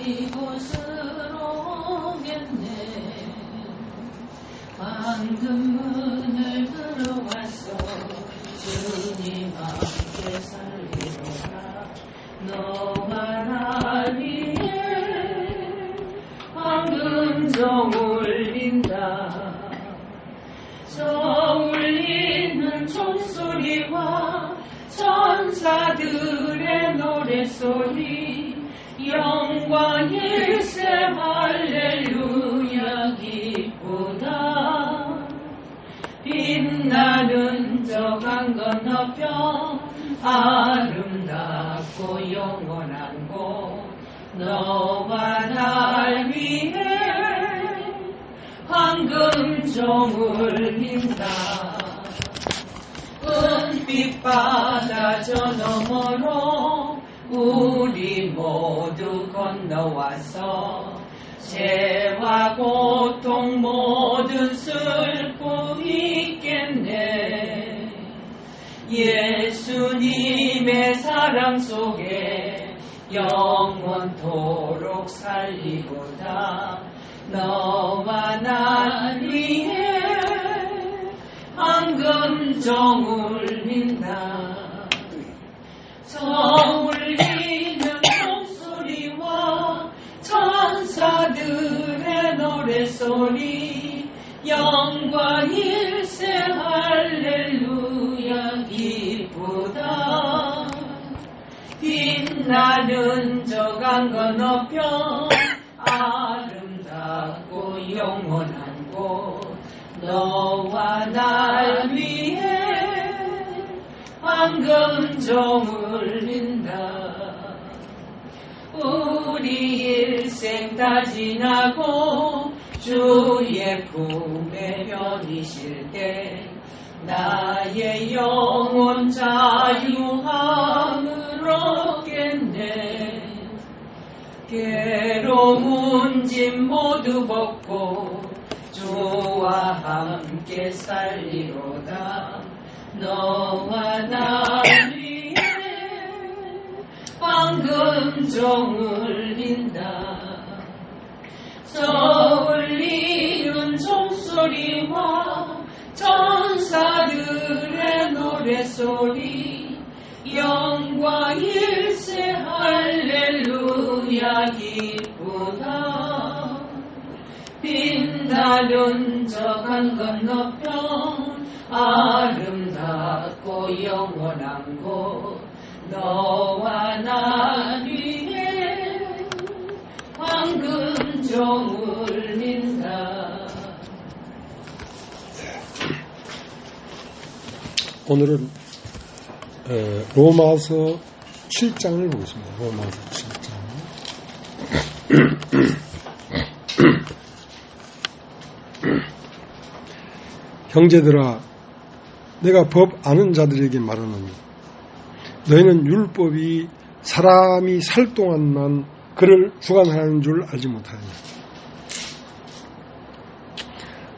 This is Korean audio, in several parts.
이곳으로 오겠네. 방금 문을 들어왔어. 주님 함께 살리로다. 너와 나 위에 황금종 울린다. 저 울리는 총소리와 천사들의 노래소리, 영광일세 할렐루야 기쁘다. 빛나는 저 강 건너편 아름답고 영원한 곳, 너와 날 위해 황금종 울린다. 은빛 바다 저 너머로 우리 모두 건너와서 죄와 고통 모든 슬픔 잊겠네. 예수님의 사랑 속에 영원토록 살리고다. 너와 날 위해 황금종 울린다. 저 울리는 목소리와 천사들의 노래소리, 영광일세 할렐루야 기쁘다. 빛나는 저 강 건너편 아름답고 영원한 곳, 너와 날 위해 황금종 울린다. 우리 일생 다 지나고 주의 품에 편히쉴 때 나의 영혼 자유함을 얻겠네. 괴로운 짐 모두 벗고 주와 함께 살리로다. 너와 나 위해 황금종 울린다. 저 울리는 종소리와 천사들의 노래소리, 영광일세 할렐루야 기쁘다. 빛나는 저 강 건너편 아름답고 영원한 곳, 너와 나 위해 황금종 울린다. 오늘은 로마서 7장을 보겠습니다. 로마서 7장. 형제들아, 내가 법 아는 자들에게 말하노니 너희는 율법이 사람이 살 동안만 그를 주관하는 줄 알지 못하느냐.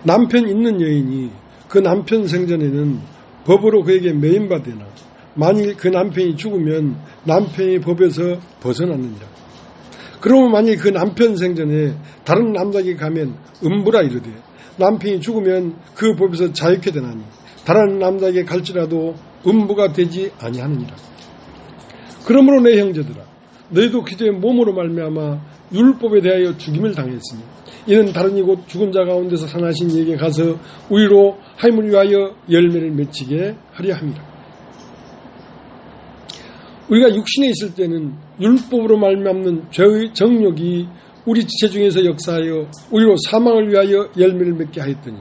남편 있는 여인이 그 남편 생전에는 법으로 그에게 매인받으나 만일 그 남편이 죽으면 남편이 법에서 벗어났느니라. 그러면 만일 그 남편 생전에 다른 남자에게 가면 음부라 이르되 남편이 죽으면 그 법에서 자유케 되나니 다른 남자에게 갈지라도 음부가 되지 아니하느니라. 그러므로 내 형제들아, 너희도 그저의 몸으로 말미암아 율법에 대하여 죽임을 당했으니 이는 다른 이곳 죽은 자 가운데서 사나신 이에게 가서 우리로 하임을 위하여 열매를 맺히게 하려 함이라. 우리가 육신에 있을 때는 율법으로 말미암는 죄의 정욕이 우리 지체 중에서 역사하여 우리로 사망을 위하여 열매를 맺게 하였더니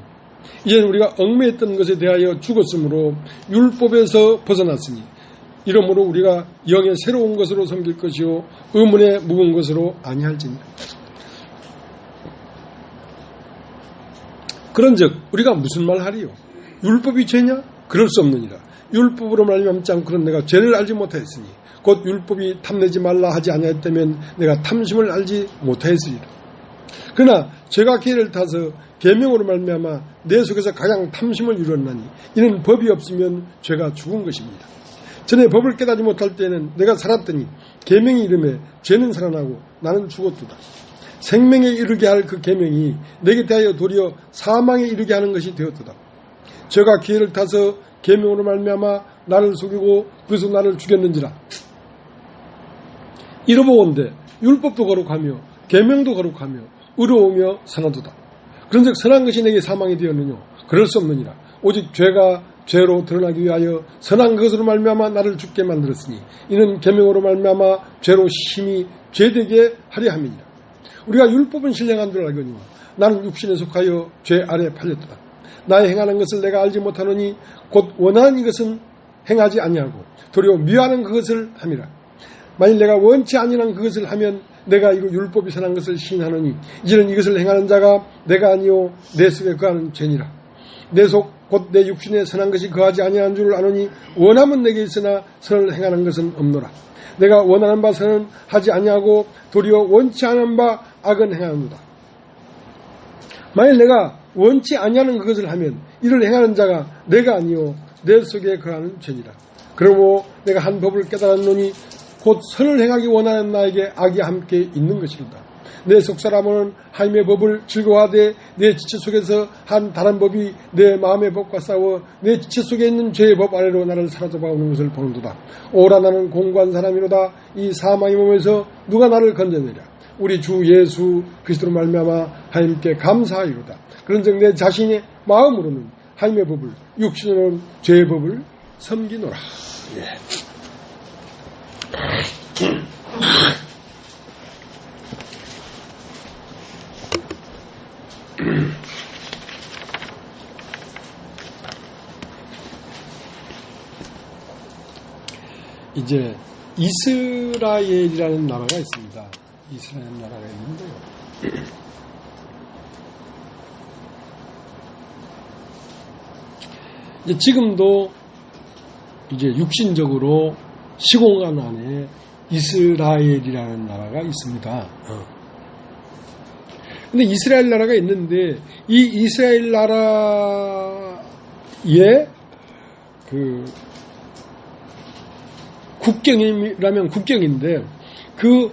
이제는 우리가 얽매였던 것에 대하여 죽었으므로 율법에서 벗어났으니 이러므로 우리가 영의 새로운 것으로 섬길 것이요 의문에 묵은 것으로 아니할지니라. 그런즉 우리가 무슨 말 하리요? 율법이 죄냐? 그럴 수 없느니라. 율법으로 말미암지 않고는 내가 죄를 알지 못하였으니 곧 율법이 탐내지 말라 하지 아니하였다면 내가 탐심을 알지 못하였으리라. 그러나 죄가 기회를 타서 계명으로 말미암아 내 속에서 가장 탐심을 이루었나니 이는 법이 없으면 죄가 죽은 것입니다. 전에 법을 깨닫지 못할 때에는 내가 살았더니 계명이 이름에 죄는 살아나고 나는 죽었도다. 생명에 이르게 할 그 계명이 내게 대하여 도리어 사망에 이르게 하는 것이 되었도다. 죄가 기회를 타서 계명으로 말미암아 나를 속이고 그래서 나를 죽였는지라. 이러보건대 율법도 거룩하며 계명도 거룩하며 의로우며 선하도다. 그런즉 선한 것이 내게 사망이 되었느냐? 그럴 수 없느니라. 오직 죄가 죄로 드러나기 위하여 선한 것으로 말미암아 나를 죽게 만들었으니 이는 계명으로 말미암아 죄로 심히 죄되게 하려 함이니라. 우리가 율법은 신령한 줄 알거니와 나는 육신에 속하여 죄 아래 팔렸도다. 나의 행하는 것을 내가 알지 못하노니 곧 원하는 이것은 행하지 아니하고 도리어 미워하는 그것을 함이라. 만일 내가 원치 아니한 그것을 하면 내가 이거 율법이 선한 것을 시인하노니 이제는 이것을 행하는 자가 내가 아니요 내 속에 거하는 죄니라. 내 속 곧 내 육신에 선한 것이 거하지 아니한 줄 아노니 원함은 내게 있으나 선을 행하는 것은 없노라. 내가 원하는 바 선은 하지 아니하고 도리어 원치 않은 바 악은 행하노라. 만일 내가 원치 아니하는 그것을 하면 이를 행하는 자가 내가 아니요 내 속에 거하는 죄니라. 그러므로 내가 한 법을 깨달았노니 곧 선을 행하기 원하는 나에게 악이 함께 있는 것이로다. 내 속사람은 하나님의 법을 즐거워하되 내 지체 속에서 한 다른 법이 내 마음의 법과 싸워 내 지체 속에 있는 죄의 법 아래로 나를 사로잡아 오는 것을 보는도다. 오라 나는 공고한 사람이로다. 이 사망의 몸에서 누가 나를 건져내랴. 우리 주 예수 그리스도로 말미암아 하나님께 감사하리로다. 그런즉 내 자신의 마음으로는 하나님의 법을 육신으로는 죄의 법을 섬기노라. 예. 이제 이스라엘이라는 나라가 있습니다. 이스라엘 나라가 있는데요. 이제 지금도 이제 육신적으로 시공간 안에 이스라엘이라는 나라가 있습니다. 근데 이스라엘 나라가 있는데 이 이스라엘 나라의 그 국경이라면 국경인데 그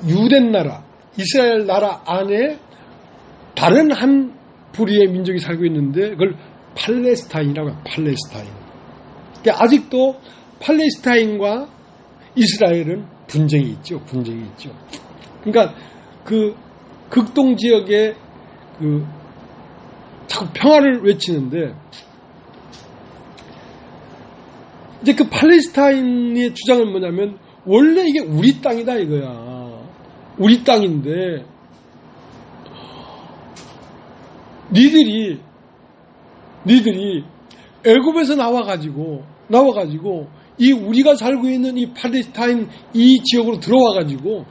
유대 나라, 이스라엘 나라 안에 다른 한 부류의 민족이 살고 있는데 그걸 팔레스타인이라고 해요. 팔레스타인. 그러니까 아직도 팔레스타인과 이스라엘은 분쟁이 있죠. 분쟁이 있죠. 그러니까 그 극동 지역에 그 자꾸 평화를 외치는데 이제 그 팔레스타인의 주장은 뭐냐면 원래 이게 우리 땅이다 이거야. 우리 땅인데 니들이 애굽에서 나와가지고 이 우리가 살고 있는 이 팔레스타인 이 지역으로 들어와가지고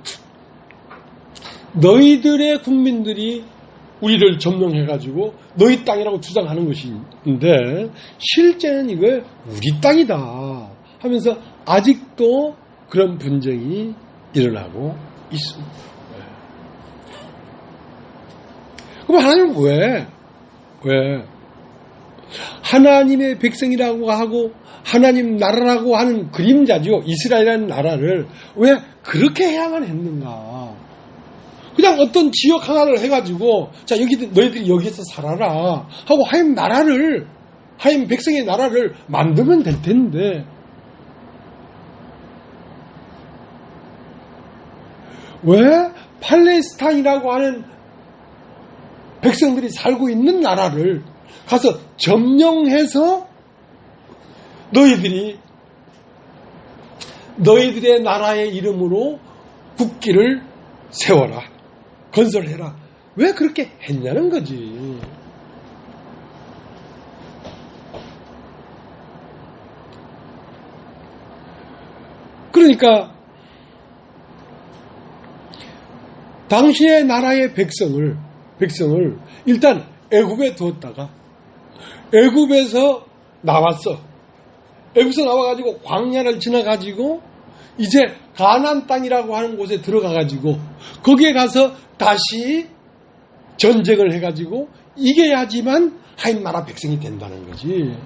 너희들의 국민들이 우리를 점령해가지고 너희 땅이라고 주장하는 것인데 실제는 이거 우리 땅이다 하면서 아직도 그런 분쟁이 일어나고 있습니다. 그럼 하나님은 왜 하나님의 백성이라고 하고 하나님 나라라고 하는 그림자죠. 이스라엘이라는 나라를 왜 그렇게 해야만 했는가? 그냥 어떤 지역 하나를 해가지고 자 너희들이 여기서 살아라 하고 하나님 나라를 하나님 백성의 나라를 만들면 될 텐데 왜 팔레스타인이라고 하는 백성들이 살고 있는 나라를 가서 점령해서 너희들의 나라의 이름으로 국기를 세워라. 건설해라. 왜 그렇게 했냐는 거지. 그러니까 당시의 나라의 백성을 일단 애굽에 두었다가 애굽에서 나왔어. 애굽에서 나와가지고 광야를 지나가지고 이제 가나안 땅이라고 하는 곳에 들어가가지고 거기에 가서 다시 전쟁을 해가지고 이겨야지만 하나님 나라 백성이 된다는 거지.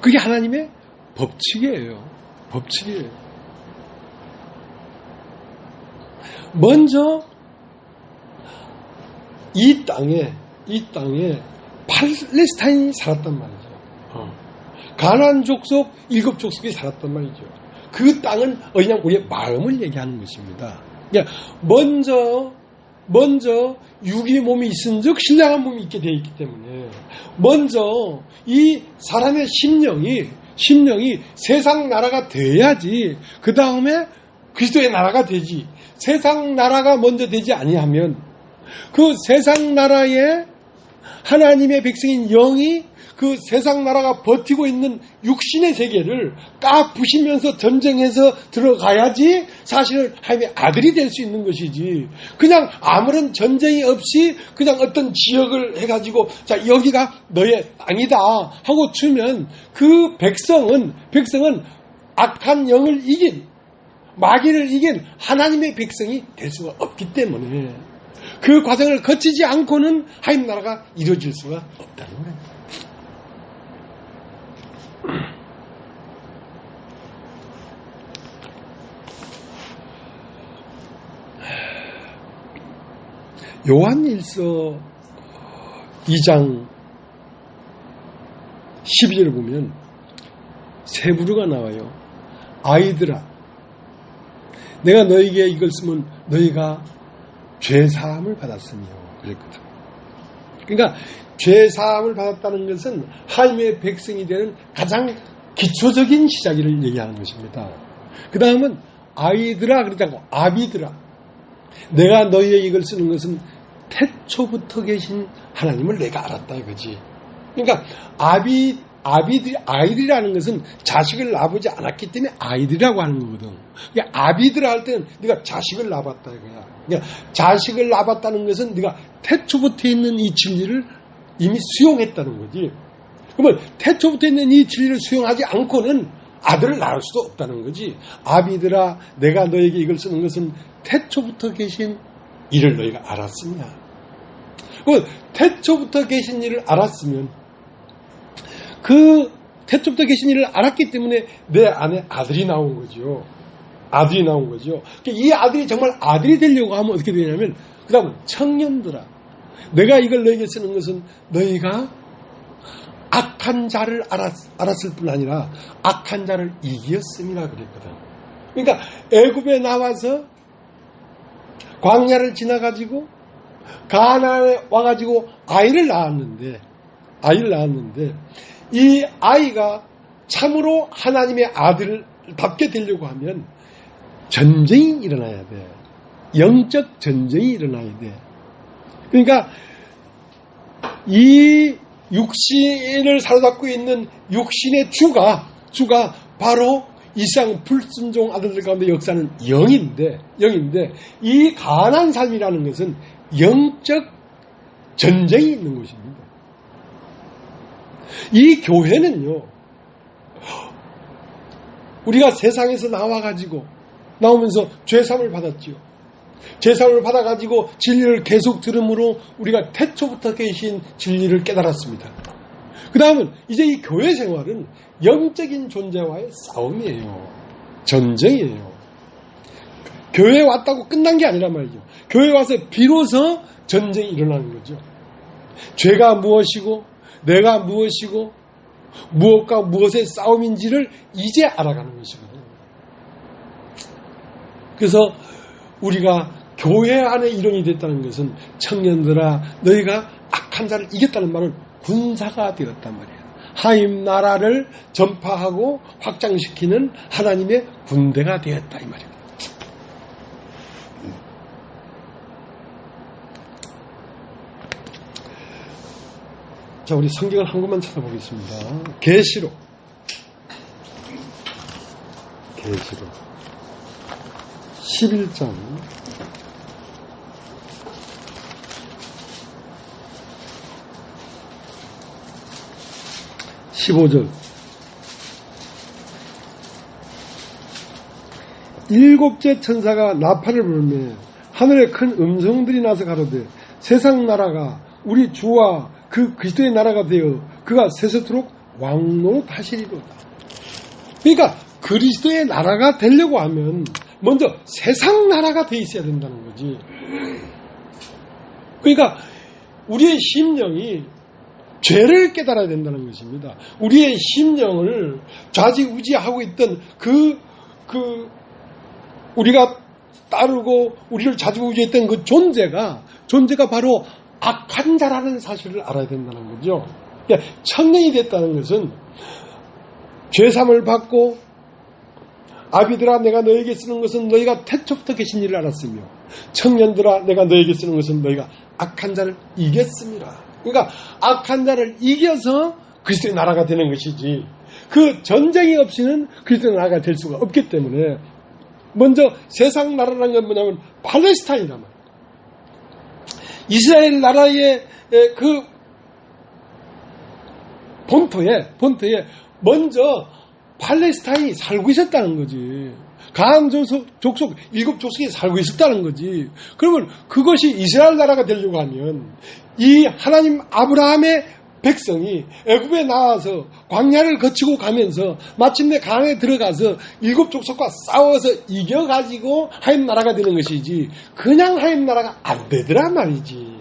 그게 하나님의 법칙이에요. 법칙이에요. 먼저 이 땅에 팔레스타인이 살았단 말이죠. 가나안 족속 7족속이 살았단 말이죠. 그 땅은 그냥 우리의 마음을 얘기하는 것입니다. 그러니까 먼저 육의 몸이 있은즉 신령한 몸이 있게 되어 있기 때문에 먼저 이 사람의 심령이 세상 나라가 돼야지 그 다음에 그리스도의 나라가 되지. 세상 나라가 먼저 되지 아니하면 그 세상 나라에 하나님의 백성인 영이 그 세상 나라가 버티고 있는 육신의 세계를 까부시면서 전쟁해서 들어가야지 사실은 하나님의 아들이 될 수 있는 것이지. 그냥 아무런 전쟁이 없이 그냥 어떤 지역을 해가지고 자 여기가 너의 땅이다 하고 주면 그 백성은 악한 영을 이긴 마귀를 이긴 하나님의 백성이 될 수가 없기 때문에 그 과정을 거치지 않고는 하나님 나라가 이루어질 수가 없다는 거예요. 요한일서 2장 12절을 보면 세 부류가 나와요. 아이들아, 내가 너에게 이걸 쓰면 너희가 죄사함을 받았으며 그랬거든. 그러니까 죄사함을 받았다는 것은 하나님의 백성이 되는 가장 기초적인 시작을 얘기하는 것입니다. 그 다음은 아이들아 그러다고 아비들아, 내가 너희에게 이걸 쓰는 것은 태초부터 계신 하나님을 내가 알았다 이거지. 그러니까 아이들이라는 것은 자식을 낳아보지 않았기 때문에 아이들이라고 하는 거거든. 그러니까 아비들아 할 때는 네가 자식을 낳아봤다 이거야. 그러니까 자식을 낳아봤다는 것은 네가 태초부터 있는 이 진리를 이미 수용했다는 거지. 그러면 태초부터 있는 이 진리를 수용하지 않고는 아들을 낳을 수도 없다는 거지. 아비들아, 내가 너에게 이걸 쓰는 것은 태초부터 계신 이를 너희가 알았으냐. 태초부터 계신 일을 알았으면 그 태초부터 계신 일을 알았기 때문에 내 안에 아들이 나온 거죠. 아들이 나온 거죠. 이 아들이 정말 아들이 되려고 하면 어떻게 되냐면 그 다음은 청년들아, 내가 이걸 너에게 쓰는 것은 너희가 악한 자를 알았을 뿐 아니라 악한 자를 이겼음이라 그랬거든. 그러니까 애굽에 나와서 광야를 지나가지고 가나안에 와가지고 아이를 낳았는데 이 아이가 참으로 하나님의 아들답게 되려고 하면 전쟁이 일어나야 돼. 영적 전쟁이 일어나야 돼. 그러니까 이 육신을 사로잡고 있는 육신의 주가 바로 이상 불순종 아들들 가운데 역사는 영인데 이 가난한 삶이라는 것은 영적 전쟁이 있는 것입니다. 이 교회는요, 우리가 세상에서 나오면서 죄사함을 받았지요. 죄사함을 받아가지고 진리를 계속 들음으로 우리가 태초부터 계신 진리를 깨달았습니다. 그 다음은 이제 이 교회 생활은 영적인 존재와의 싸움이에요. 전쟁이에요. 교회에 왔다고 끝난 게 아니란 말이죠. 교회에 와서 비로소 전쟁이 일어나는 거죠. 죄가 무엇이고 내가 무엇이고 무엇과 무엇의 싸움인지를 이제 알아가는 것이거든요. 그래서 우리가 교회 안에 일원이 됐다는 것은 청년들아 너희가 악한 자를 이겼다는 말은 군사가 되었단 말이야. 하나님 나라를 전파하고 확장시키는 하나님의 군대가 되었다 이 말입니다. 자, 우리 성경을 한 권만 찾아보겠습니다. 계시록 11장 1 15절. 일곱째 천사가 나팔을 불매 하늘에 큰 음성들이 나서 가로되 세상 나라가 우리 주와 그 그리스도의 나라가 되어 그가 세세토록 왕노릇 하시리로다. 그러니까 그리스도의 나라가 되려고 하면 먼저 세상 나라가 돼 있어야 된다는 거지. 그러니까 우리의 심령이 죄를 깨달아야 된다는 것입니다. 우리의 심령을 좌지우지하고 있던 우리가 따르고 우리를 좌지우지했던 그 존재가 바로 악한 자라는 사실을 알아야 된다는 거죠. 그러니까 청년이 됐다는 것은 죄삼을 받고 아비들아 내가 너에게 쓰는 것은 너희가 태초부터 계신 일을 알았으며 청년들아 내가 너에게 쓰는 것은 너희가 악한 자를 이겼습니다. 그러니까 악한 자를 이겨서 그리스도의 나라가 되는 것이지 그 전쟁이 없이는 그리스도의 나라가 될 수가 없기 때문에 먼저 세상 나라라는 건 뭐냐면 팔레스타인이란 말이에요. 이스라엘 나라의 그 본토에 먼저 팔레스타인이 살고 있었다는 거지. 가나안 족속 7족속이 살고 있었다는 거지. 그러면 그것이 이스라엘 나라가 되려고 하면 이 하나님 아브라함의 백성이 애굽에 나와서 광야를 거치고 가면서 마침내 가나안에 들어가서 7족속과 싸워서 이겨가지고 하나님 나라가 되는 것이지 그냥 하나님 나라가 안 되더란 말이지.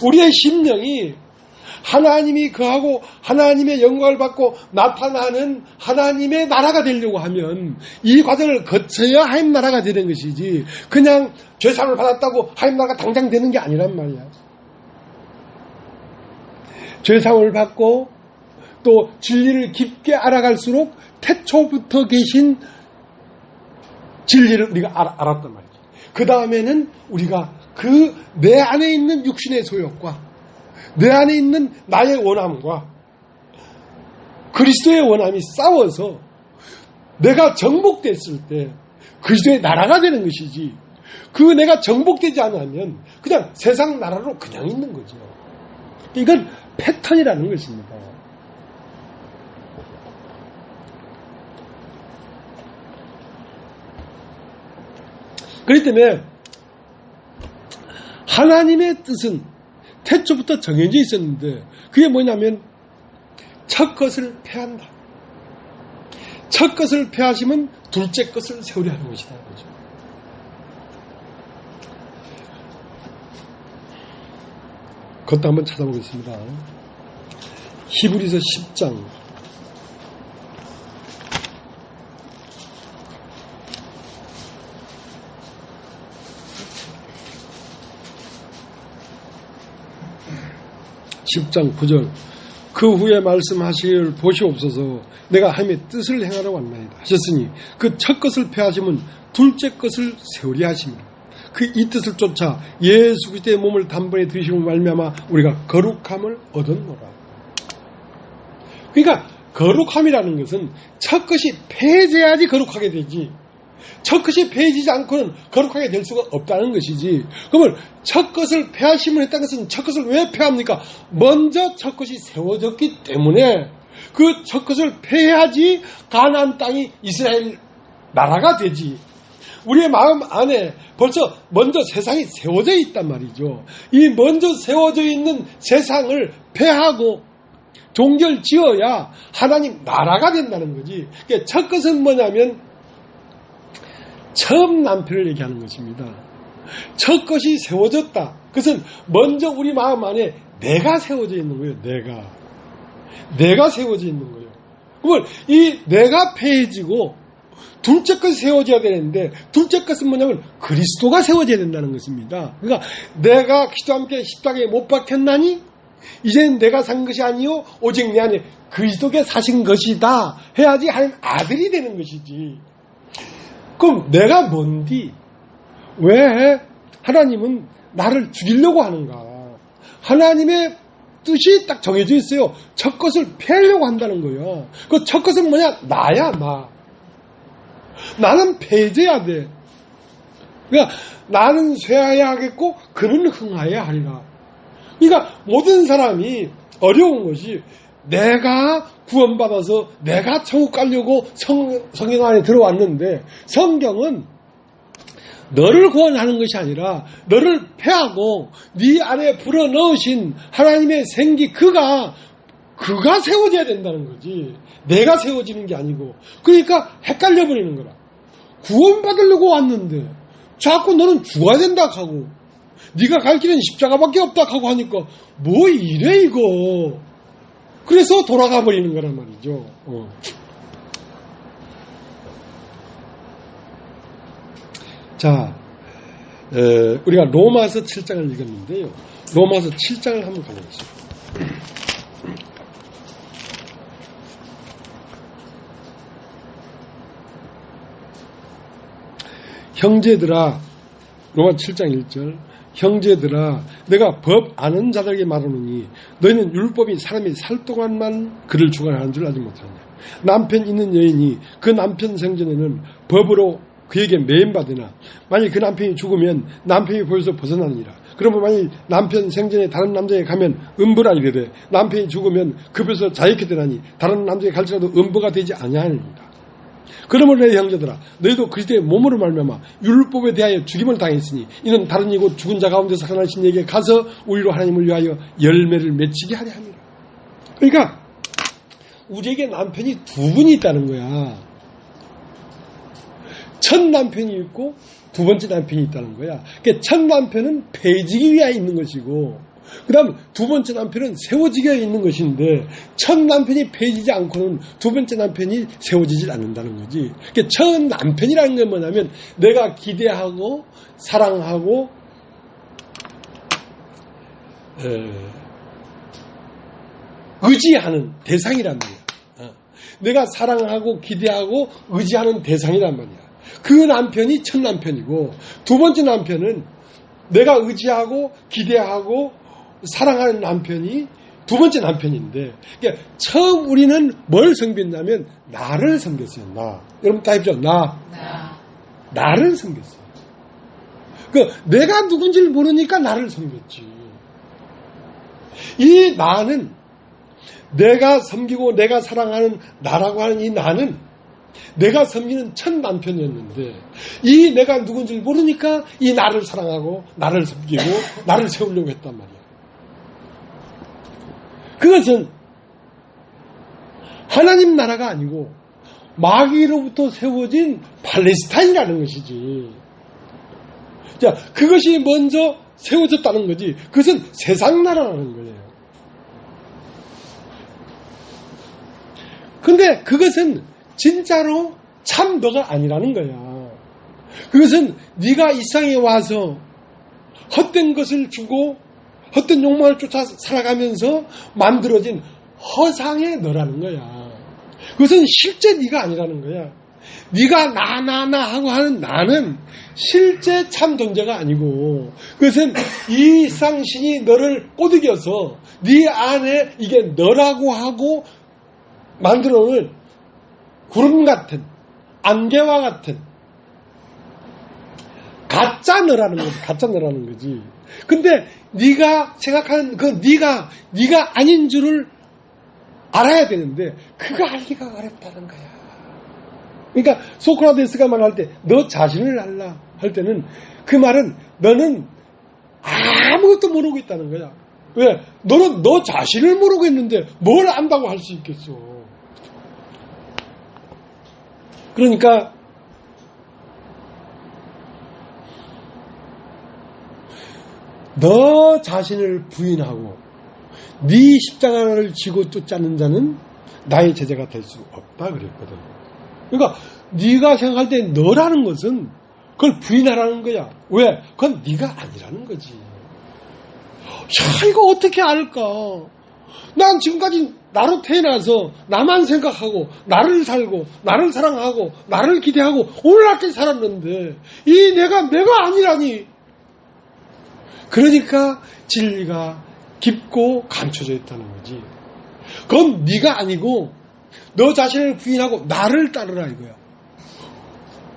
우리의 심령이 하나님이 거하고 하나님의 영광을 받고 나타나는 하나님의 나라가 되려고 하면 이 과정을 거쳐야 하나님 나라가 되는 것이지 그냥 죄사함을 받았다고 하나님 나라가 당장 되는 게 아니란 말이야. 죄사함을 받고 또 진리를 깊게 알아갈수록 태초부터 계신 진리를 우리가 알았단 말이지. 그 다음에는 우리가 그 내 안에 있는 육신의 소욕과 내 안에 있는 나의 원함과 그리스도의 원함이 싸워서 내가 정복됐을 때 그리스도의 나라가 되는 것이지 그 내가 정복되지 않으면 그냥 세상 나라로 그냥 있는 거죠. 이건 패턴이라는 것입니다. 그렇기 때문에 하나님의 뜻은 태초부터 정해져 있었는데 그게 뭐냐면 첫 것을 패한다. 첫 것을 패하시면 둘째 것을 세우려 하는 것이다. 그렇죠? 그것도 한번 찾아보겠습니다. 히브리서 10장 10장 9절 그 후에 말씀하실 보시옵소서 내가 하나님의 뜻을 행하러 왔나이다 하셨으니 그 첫 것을 패하시면 둘째 것을 세우려 하십니다. 이 뜻을 쫓아 예수 그리스도의 몸을 단번에 드시고 말미암아 우리가 거룩함을 얻었노라. 그러니까 거룩함이라는 것은 첫 것이 패해져야지 거룩하게 되지 첫 것이 패해지지 않고는 거룩하게 될 수가 없다는 것이지. 그러면 첫 것을 패하심을 했다는 것은 첫 것을 왜 패합니까? 먼저 첫 것이 세워졌기 때문에 그 첫 것을 패해야지 가나안 땅이 이스라엘 나라가 되지. 우리의 마음 안에 벌써 먼저 세상이 세워져 있단 말이죠. 이 먼저 세워져 있는 세상을 패하고 종결 지어야 하나님 나라가 된다는 거지. 그러니까 첫 것은 뭐냐면 처음 남편을 얘기하는 것입니다. 첫 것이 세워졌다. 그것은 먼저 우리 마음 안에 내가 세워져 있는 거예요. 내가 세워져 있는 거예요. 그러면 이 내가 패해지고 둘째 것이 세워져야 되는데 둘째 것은 뭐냐면 그리스도가 세워져야 된다는 것입니다. 그러니까 내가 그리스도와 함께 십자가에 못 박혔나니 이제는 내가 산 것이 아니요 오직 내 안에 그리스도께 사신 것이다 해야지 하나님 아들이 되는 것이지. 그럼 내가 뭔디? 왜 하나님은 나를 죽이려고 하는가? 하나님의 뜻이 딱 정해져 있어요. 첫 것을 패하려고 한다는 거예요. 그 첫 것은 뭐냐? 나야, 나. 나는 패해져야 돼. 그러니까 나는 쇠하여야 하겠고 그는 흥하여야 하리라. 그러니까 모든 사람이 어려운 것이 내가 구원받아서 내가 천국 가려고 성경 안에 들어왔는데 성경은 너를 구원하는 것이 아니라 너를 패하고 네 안에 불어넣으신 하나님의 생기 그가 세워져야 된다는 거지. 내가 세워지는 게 아니고. 그러니까 헷갈려 버리는 거라. 구원받으려고 왔는데 자꾸 너는 죽어야 된다 하고 네가 갈 길은 십자가밖에 없다 하고 하니까 뭐 이래 이거. 그래서 돌아가 버리는 거란 말이죠. 자, 우리가 로마서 7장을 읽었는데요. 로마서 7장을 한번 가보겠습니다. 형제들아, 로마 7장 1절, 형제들아, 내가 법 아는 자들에게 말하노니 너희는 율법이 사람이 살 동안만 그를 주관하는 줄 알지 못하느냐. 남편 있는 여인이 그 남편 생전에는 법으로 그에게 매임받으나 만일 그 남편이 죽으면 남편이 벌써 벗어나느니라. 그러면 만일 남편 생전에 다른 남자에게 가면 음부라 이르되 남편이 죽으면 급에서 자유케 되나니 다른 남자에게 갈지라도 음부가 되지 아니하느니라. 그러므로 내 형제들아, 너희도 그리스도의 몸으로 말미암아 율법에 대하여 죽임을 당했으니 이는 다른 이고 죽은 자 가운데서 살아나신 이에게 가서 우리로 하나님을 위하여 열매를 맺히게 하려 함이라. 그러니까 우리에게 남편이 두 분이 있다는 거야. 첫 남편이 있고 두 번째 남편이 있다는 거야. 그러니까 첫 남편은 폐지기 위하여 있는 것이고 그 다음 두 번째 남편은 세워지게 있는 것인데 첫 남편이 폐지지 않고는 두 번째 남편이 세워지질 않는다는 거지. 그러니까 첫 남편이라는 건 뭐냐면 내가 기대하고 사랑하고 의지하는 대상이란 말이야. 내가 사랑하고 기대하고 의지하는 대상이란 말이야. 그 남편이 첫 남편이고 두 번째 남편은 내가 의지하고 기대하고 사랑하는 남편이 두 번째 남편인데, 그러니까 처음 우리는 뭘 섬겼냐면 나를 섬겼어요. 나. 여러분 다 heb죠? 나를 섬겼어요. 내가 누군지를 모르니까 나를 섬겼지. 이 나는 내가 섬기고 내가 사랑하는 나라고 하는 이 나는 내가 섬기는 첫 남편이었는데 이 내가 누군지를 모르니까 이 나를 사랑하고 나를 섬기고 나를 세우려고 했단 말이야. 그것은 하나님 나라가 아니고 마귀로부터 세워진 팔레스타인이라는 것이지. 자, 그것이 먼저 세워졌다는 거지. 그것은 세상 나라라는 거예요. 근데 그것은 진짜로 참 너가 아니라는 거야. 그것은 네가 이 세상에 와서 헛된 것을 주고 헛된 욕망을 쫓아 살아가면서 만들어진 허상의 너라는 거야. 그것은 실제 네가 아니라는 거야. 네가 나 하고 하는 나는 실제 참 존재가 아니고 그것은 이 쌍신이 너를 꼬드겨서 네 안에 이게 너라고 하고 만들어 놓은 구름 같은 안개와 같은 가짜 너라는 거지. 가짜 너라는 거지. 근데 네가 생각하는 그 네가 아닌 줄을 알아야 되는데 그거 알기가 어렵다는 거야. 그러니까 소크라테스가 말할 때 너 자신을 알라 할 때는 그 말은 너는 아무것도 모르고 있다는 거야. 왜? 너는 너 자신을 모르고 있는데 뭘 안다고 할 수 있겠어. 그러니까 너 자신을 부인하고 네 십자가를 지고 쫓지 않는 자는 나의 제자가 될 수 없다 그랬거든. 그러니까 네가 생각할 때 너라는 것은 그걸 부인하라는 거야. 왜? 그건 네가 아니라는 거지. 야, 이거 어떻게 알까? 난 지금까지 나로 태어나서 나만 생각하고 나를 살고 나를 사랑하고 나를 기대하고 오늘날까지 살았는데 이 내가 아니라니. 그러니까 진리가 깊고 감춰져 있다는 거지. 그건 네가 아니고 너 자신을 부인하고 나를 따르라 이거야.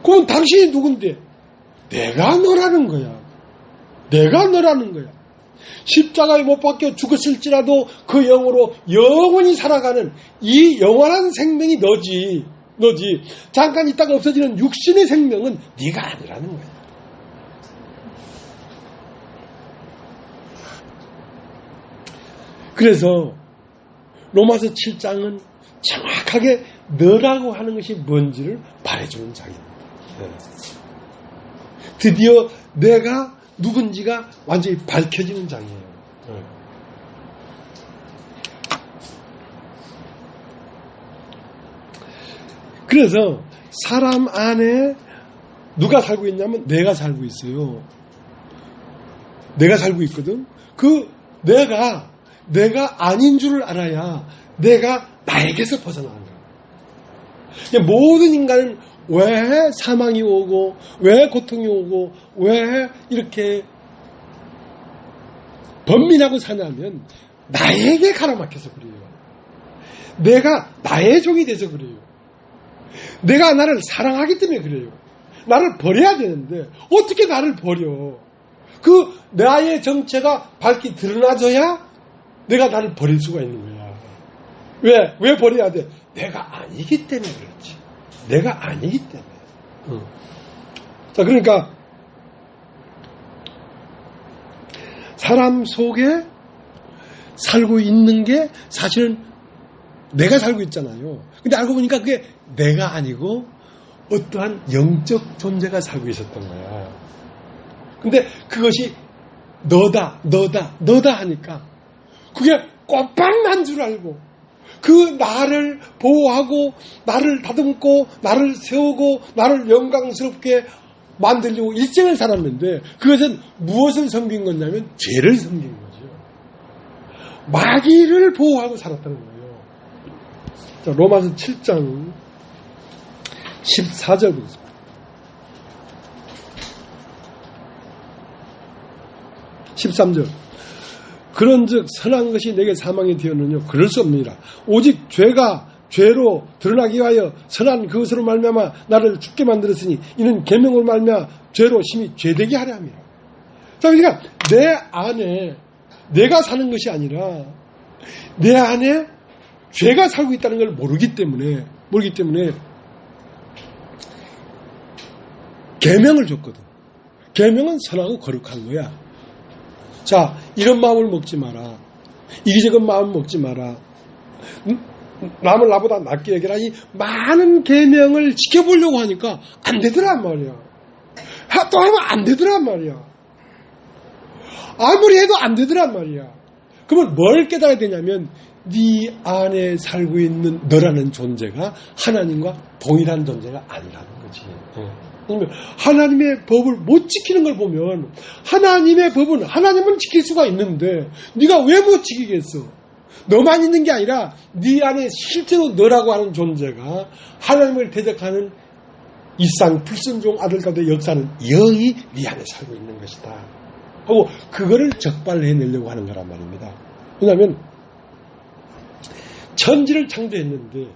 그럼 당신이 누군데? 내가 너라는 거야. 내가 너라는 거야. 십자가에 못 박혀 죽었을지라도 그 영으로 영원히 살아가는 이 영원한 생명이 너지. 잠깐 있다가 없어지는 육신의 생명은 네가 아니라는 거야. 그래서 로마서 7장은 정확하게 너라고 하는 것이 뭔지를 말해주는 장입니다. 드디어 내가 누군지가 완전히 밝혀지는 장이에요. 그래서 사람 안에 누가 살고 있냐면 내가 살고 있어요. 내가 살고 있거든. 그 내가 아닌 줄을 알아야 내가 나에게서 벗어나는 거야. 모든 인간은 왜 사망이 오고 왜 고통이 오고 왜 이렇게 번민하고 사냐면 나에게 가로막혀서 그래요. 내가 나의 종이 돼서 그래요. 내가 나를 사랑하기 때문에 그래요. 나를 버려야 되는데 어떻게 나를 버려? 그 나의 정체가 밝게 드러나져야 내가 나를 버릴 수가 있는 거야. 왜 버려야 돼? 내가 아니기 때문에 그렇지. 내가 아니기 때문에. 자, 그러니까 사람 속에 살고 있는 게 사실은 내가 살고 있잖아요. 근데 알고 보니까 그게 내가 아니고 어떠한 영적 존재가 살고 있었던 거야. 근데 그것이 너다 하니까 그게 꽃밭난 줄 알고 그 나를 보호하고 나를 다듬고 나를 세우고 나를 영광스럽게 만들려고 일생을 살았는데 그것은 무엇을 섬긴 거냐면 죄를 섬긴 거죠. 마귀를 보호하고 살았다는 거예요. 자, 로마서 7장 14절 보겠습니다. 13절. 그런즉 선한 것이 내게 사망이 되었느냐? 그럴 수 없느니라. 오직 죄가 죄로 드러나기 위하여 선한 그것으로 말미암아 나를 죽게 만들었으니 이는 계명으로 말미암아 죄로 심히 죄되게 하려 함이라. 자, 그러니까 내 안에 내가 사는 것이 아니라 내 안에 죄가 살고 있다는 걸 모르기 때문에 계명을 줬거든. 계명은 선하고 거룩한 거야. 자, 이런 마음을 먹지 마라. 이기적인 마음 먹지 마라. 남을 나보다 낫게 여기라. 이 많은 계명을 지켜보려고 하니까 안 되더란 말이야. 또 하면 안 되더란 말이야. 아무리 해도 안 되더란 말이야. 그러면 뭘 깨달아야 되냐면 네 안에 살고 있는 너라는 존재가 하나님과 동일한 존재가 아니라는 거지. 하나님의 법을 못 지키는 걸 보면 하나님의 법은 하나님은 지킬 수가 있는데 네가 왜 못 지키겠어? 너만 있는 게 아니라 네 안에 실제로 너라고 하는 존재가 하나님을 대적하는 이상 불순종 아들 가운데 역사는 영이 네 안에 살고 있는 것이다 하고 그거를 적발해내려고 하는 거란 말입니다. 왜냐하면 천지를 창조했는데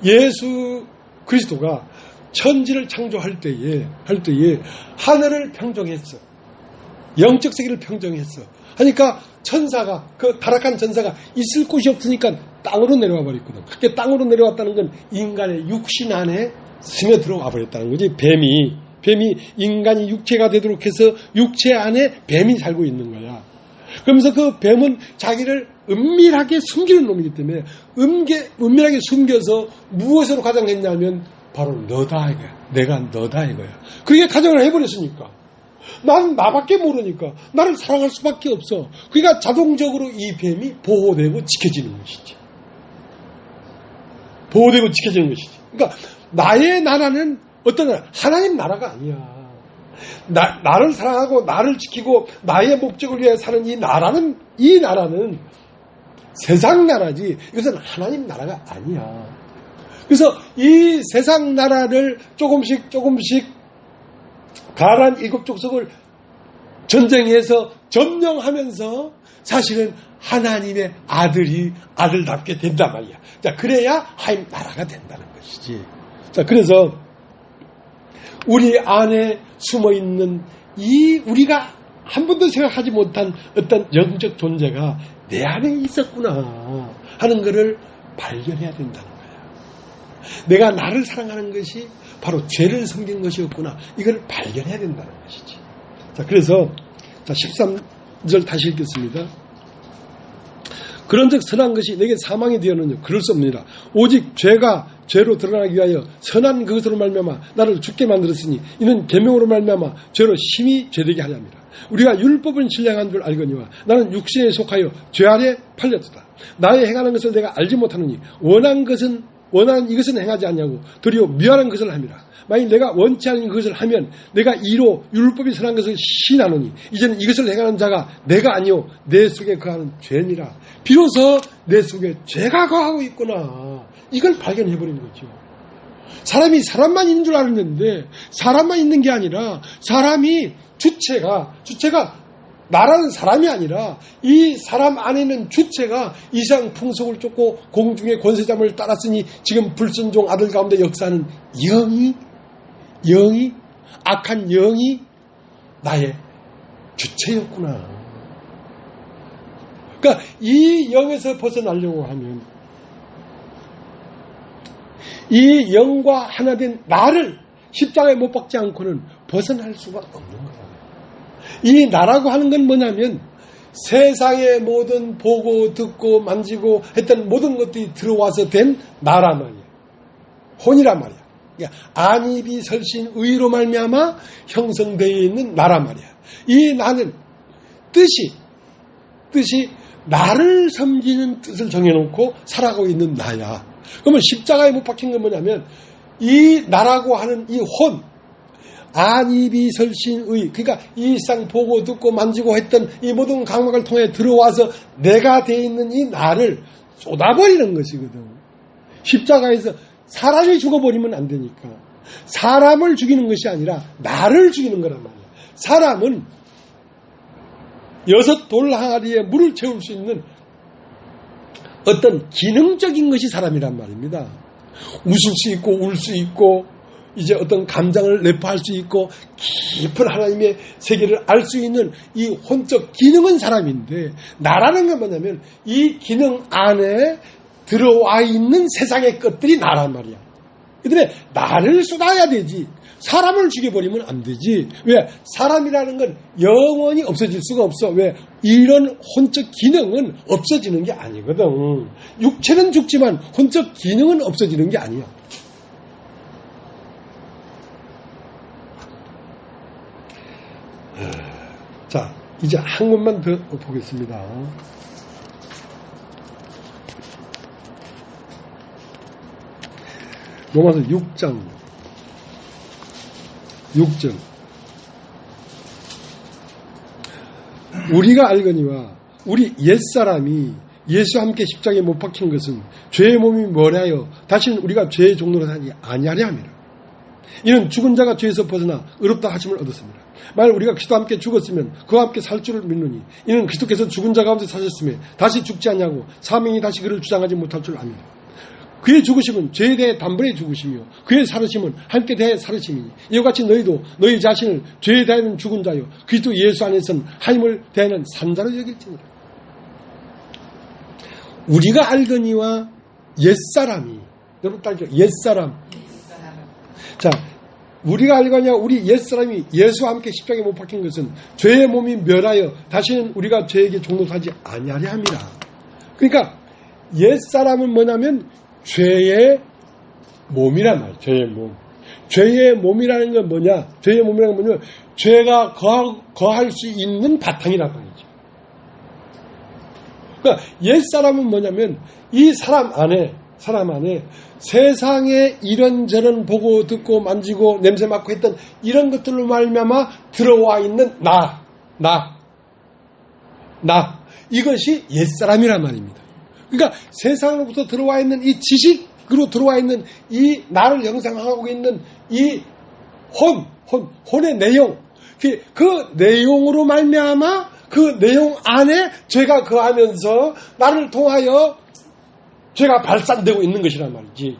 예수 그리스도가 천지를 창조할 때에 하늘을 평정했어. 영적 세계를 평정했어. 하니까 천사가 그 타락한 천사가 있을 곳이 없으니까 땅으로 내려와 버렸거든. 그게 땅으로 내려왔다는 건 인간의 육신 안에 스며 들어와 버렸다는 거지. 뱀이 인간이 육체가 되도록 해서 육체 안에 뱀이 살고 있는 거야. 그러면서 그 뱀은 자기를 은밀하게 숨기는 놈이기 때문에 은밀하게 숨겨서 무엇으로 가정했냐면 바로 너다 이거야. 내가 너다 이거야. 그게 가정을 해버렸으니까. 난 나밖에 모르니까 나를 사랑할 수밖에 없어. 그러니까 자동적으로 이 뱀이 보호되고 지켜지는 것이지. 보호되고 지켜지는 것이지. 그러니까 나의 나라는 어떤 나라? 하나님 나라가 아니야. 나를 사랑하고 나를 지키고 나의 목적을 위해 사는 이 나라는 세상 나라지. 이것은 하나님 나라가 아니야. 그래서 이 세상 나라를 조금씩 가난 일곱 족속을 전쟁해서 점령하면서 사실은 하나님의 아들답게 된단 말이야. 자, 그래야 하나님 나라가 된다는 것이지. 자, 그래서 우리 안에 숨어 있는 우리가 한 번도 생각하지 못한 어떤 영적 존재가 내 안에 있었구나 하는 것을 발견해야 된다는 거야. 내가 나를 사랑하는 것이 바로 죄를 섬긴 것이었구나. 이걸 발견해야 된다는 것이지. 자, 그래서 13절 다시 읽겠습니다. 그런즉 선한 것이 내게 사망이 되었느냐? 그럴 수 없느니라. 오직 죄가 죄로 드러나기 위하여 선한 그것으로 말미암아 나를 죽게 만들었으니 이는 계명으로 말미암아 죄로 심히 죄되게 하려 함이라. 우리가 율법은 신령한 줄 알거니와 나는 육신에 속하여 죄 아래 팔렸도다. 나의 행하는 것을 내가 알지 못하느니 원한 이것은 행하지 않냐고 도리어 미워하는 것을 함이라. 만일 내가 원치 않은 그것을 하면 내가 이로 율법이 선한 것을 시인하노니 이제는 이것을 행하는 자가 내가 아니요 내 속에 거하는 죄니라. 비로소 내 속에 죄가 거하고 있구나. 이걸 발견해버린 거죠. 사람이 사람만 있는 줄 알았는데 사람만 있는 게 아니라 사람이 주체가 나라는 사람이 아니라 이 사람 안에 있는 주체가 이상 풍속을 쫓고 공중의 권세잠을 따랐으니 지금 불순종 아들 가운데 역사하는 영이 악한 영이 나의 주체였구나. 그러니까 이 영에서 벗어나려고 하면 이 영과 하나 된 나를 십자가에 못 박지 않고는 벗어날 수가 없는 거예요. 이 나라고 하는 건 뭐냐면 세상의 모든 보고 듣고 만지고 했던 모든 것들이 들어와서 된 나란 말이에요. 혼이란 말이야. 그러니까 안입이 설신 의로 말미암아 형성되어 있는 나란 말이야. 이 나는 뜻이 나를 섬기는 뜻을 정해놓고 살아가고 있는 나야. 그러면 십자가에 못 박힌 건 뭐냐면 이 나라고 하는 이 혼, 안입이 설신의, 그러니까 이 일상 보고 듣고 만지고 했던 이 모든 강막을 통해 들어와서 내가 돼 있는 이 나를 쏟아버리는 것이거든. 십자가에서 사람이 죽어버리면 안 되니까 사람을 죽이는 것이 아니라 나를 죽이는 거란 말이야. 사람은 6 돌 항아리에 물을 채울 수 있는 어떤 기능적인 것이 사람이란 말입니다. 웃을 수 있고 울 수 있고 이제 어떤 감정을 내포할 수 있고 깊은 하나님의 세계를 알 수 있는 이 혼적 기능은 사람인데 나라는 건 뭐냐면 이 기능 안에 들어와 있는 세상의 것들이 나란 말이야. 그 다음에 나를 쏟아야 되지 사람을 죽여버리면 안 되지. 왜? 사람이라는 건 영원히 없어질 수가 없어. 왜? 이런 혼적 기능은 없어지는 게 아니거든. 육체는 죽지만 혼적 기능은 없어지는 게 아니야. 자, 이제 한 권만 더 보겠습니다. 로마서 6장 6절. 우리가 알거니와 우리 옛사람이 예수와 함께 십자가에 못 박힌 것은 죄의 몸이 머리하여 다시는 우리가 죄의 종로로 하지 아니하려 함이라. 이는 죽은 자가 죄에서 벗어나 의롭다 하심을 얻었습니다. 만일 우리가 그리스도와 함께 죽었으면 그와 함께 살 줄을 믿노니 이는 그리스도께서 죽은 자 가운데 사셨으며 다시 죽지 않냐고 사명이 다시 그를 주장하지 못할 줄 압니다. 그의 죽으심은 죄에 대해 단번에 죽으시며 그의 살으심은 함께 대해 살으심이니 이와 같이 너희도 너희 자신을 죄에 대하여는 죽은 자요 그리스도 예수 안에서는 하나님을 대하는 산자로 여길지니라. 우리가 알거니와 옛사람이 여러분 따르죠. 옛사람. 자, 우리가 알거니와 우리 옛사람이 예수와 함께 십자가에 못 박힌 것은 죄의 몸이 멸하여 다시는 우리가 죄에게 종노하지 아니하려 함이라. 그러니까 옛사람은 뭐냐면 죄의 몸이란 말이에요. 죄의 몸. 죄의 몸이라는 건 뭐냐? 죄의 몸이라는 건 뭐냐면 죄가 거할 수 있는 바탕이란 말이죠. 그러니까 옛사람은 뭐냐면 이 사람 안에 세상에 이런저런 보고 듣고 만지고 냄새 맡고 했던 이런 것들로 말미암아 들어와 있는 나 이것이 옛사람이란 말입니다. 그러니까 세상으로부터 들어와 있는 이 지식으로 들어와 있는 이 나를 형상하고 있는 이 혼의 내용, 그 내용으로 말미암아 그 내용 안에 죄가 거하면서 나를 통하여 죄가 발산되고 있는 것이란 말이지.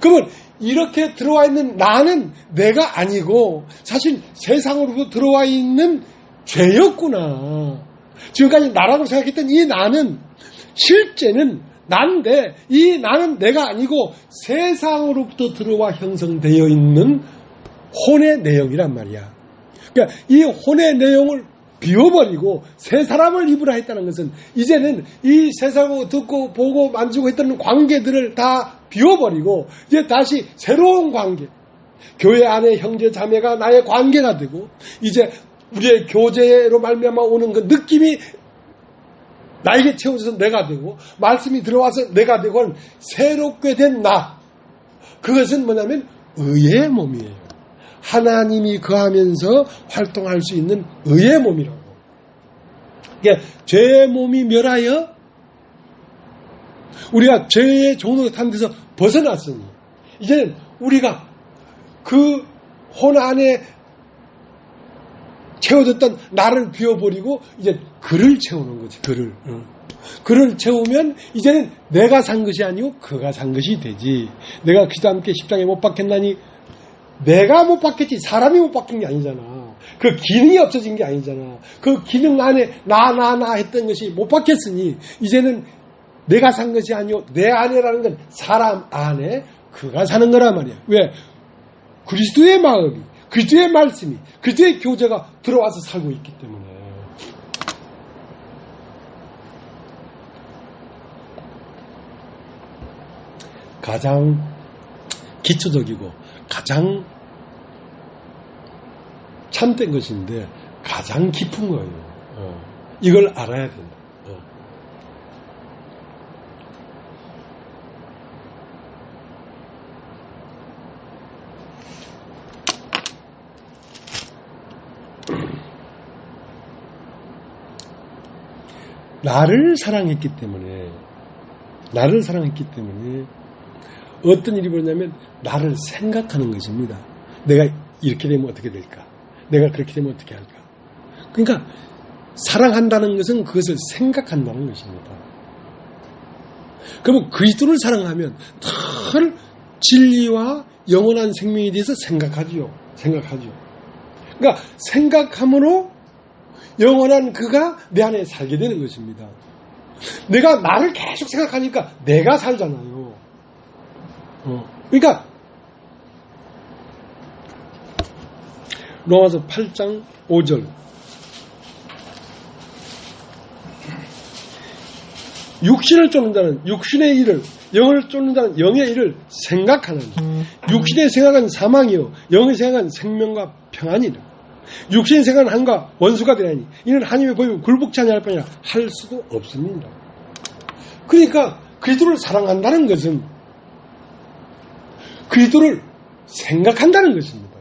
그러면 이렇게 들어와 있는 나는 내가 아니고 사실 세상으로부터 들어와 있는 죄였구나. 지금까지 나라고 생각했던 이 나는 실제는 난데 이 나는 내가 아니고 세상으로부터 들어와 형성되어 있는 혼의 내용이란 말이야. 그러니까 이 혼의 내용을 비워버리고 새 사람을 입으라 했다는 것은 이제는 이 세상으로 듣고 보고 만지고 했던 관계들을 다 비워버리고 이제 다시 새로운 관계, 교회 안에 형제 자매가 나의 관계가 되고 이제 우리의 교제로 말미암아 오는 그 느낌이 나에게 채워져서 내가 되고 말씀이 들어와서 내가 되고 새롭게 된 나, 그것은 뭐냐면 의의 몸이에요. 하나님이 거하면서 활동할 수 있는 의의 몸이라고. 그러니까 죄의 몸이 멸하여 우리가 죄의 종로에 탄 데서 벗어났으니 이제는 우리가 그 혼 안에 채워졌던 나를 비워버리고 이제 그를 채우는 거지. 그를 채우면 이제는 내가 산 것이 아니고 그가 산 것이 되지. 내가 그리스도와 함께 십자가에 못 박혔나니 내가 못 박혔지 사람이 못 박힌 게 아니잖아. 그 기능이 없어진 게 아니잖아. 그 기능 안에 나 했던 것이 못 박혔으니 이제는 내가 산 것이 아니고 내 안에라는 건 사람 안에 그가 사는 거란 말이야. 왜? 그리스도의 마음이, 그리스도의 말씀이, 그리스도의 교제가 들어와서 살고 있기 때문에. 가장 기초적이고 가장 참된 것인데 가장 깊은 거예요. 이걸 알아야 된다. 나를 사랑했기 때문에 어떤 일이 벌어냐면 나를 생각하는 것입니다. 내가 이렇게 되면 어떻게 될까? 내가 그렇게 되면 어떻게 할까? 그러니까 사랑한다는 것은 그것을 생각한다는 것입니다. 그러면 그리스도를 사랑하면 늘 진리와 영원한 생명에 대해서 생각하죠. 그러니까 생각함으로 영원한 그가 내 안에 살게 되는 것입니다. 내가 나를 계속 생각하니까 내가 살잖아요. 그러니까 로마서 8장 5절 육신을 쫓는 자는 육신의 일을, 영을 쫓는 자는 영의 일을 생각하는 육신의 생각은 사망이요 영의 생각은 생명과 평안이라. 육신의 생각은 한과 원수가 되나니 이는 하나님의 법이 굴복치 아니할 뿐이라 할 수도 없습니다. 그러니까 그리스도를 사랑한다는 것은 그리스도를 생각한다는 것입니다.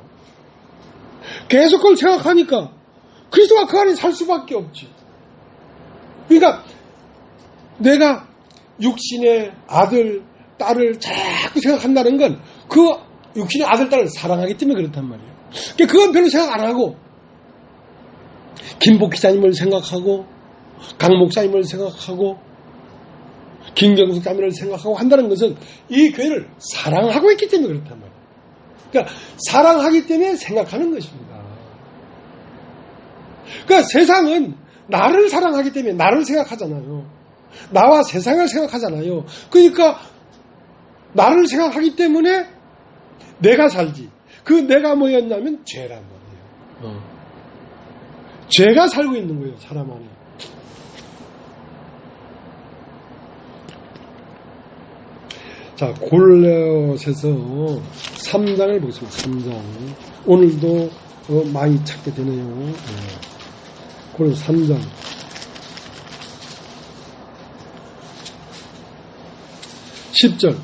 계속 그걸 생각하니까 그리스도가 그 안에 살 수밖에 없지. 그러니까 내가 육신의 아들, 딸을 자꾸 생각한다는 건 그 육신의 아들, 딸을 사랑하기 때문에 그렇단 말이에요. 그건 별로 생각 안 하고 김복 기자님을 생각하고 강 목사님을 생각하고 김경숙 자매를 생각하고 한다는 것은 이 교회를 사랑하고 있기 때문에 그렇단 말이에요. 그러니까 사랑하기 때문에 생각하는 것입니다. 그러니까 세상은 나를 사랑하기 때문에 나를 생각하잖아요. 나와 세상을 생각하잖아요. 그러니까 나를 생각하기 때문에 내가 살지. 그 내가 뭐였냐면 죄란 말이에요. 죄가 살고 있는 거예요, 사람 안에. 자, 골로새서 3장을 보겠습니다. 3장. 오늘도 많이 찾게 되네요. 골로새 3장. 10절.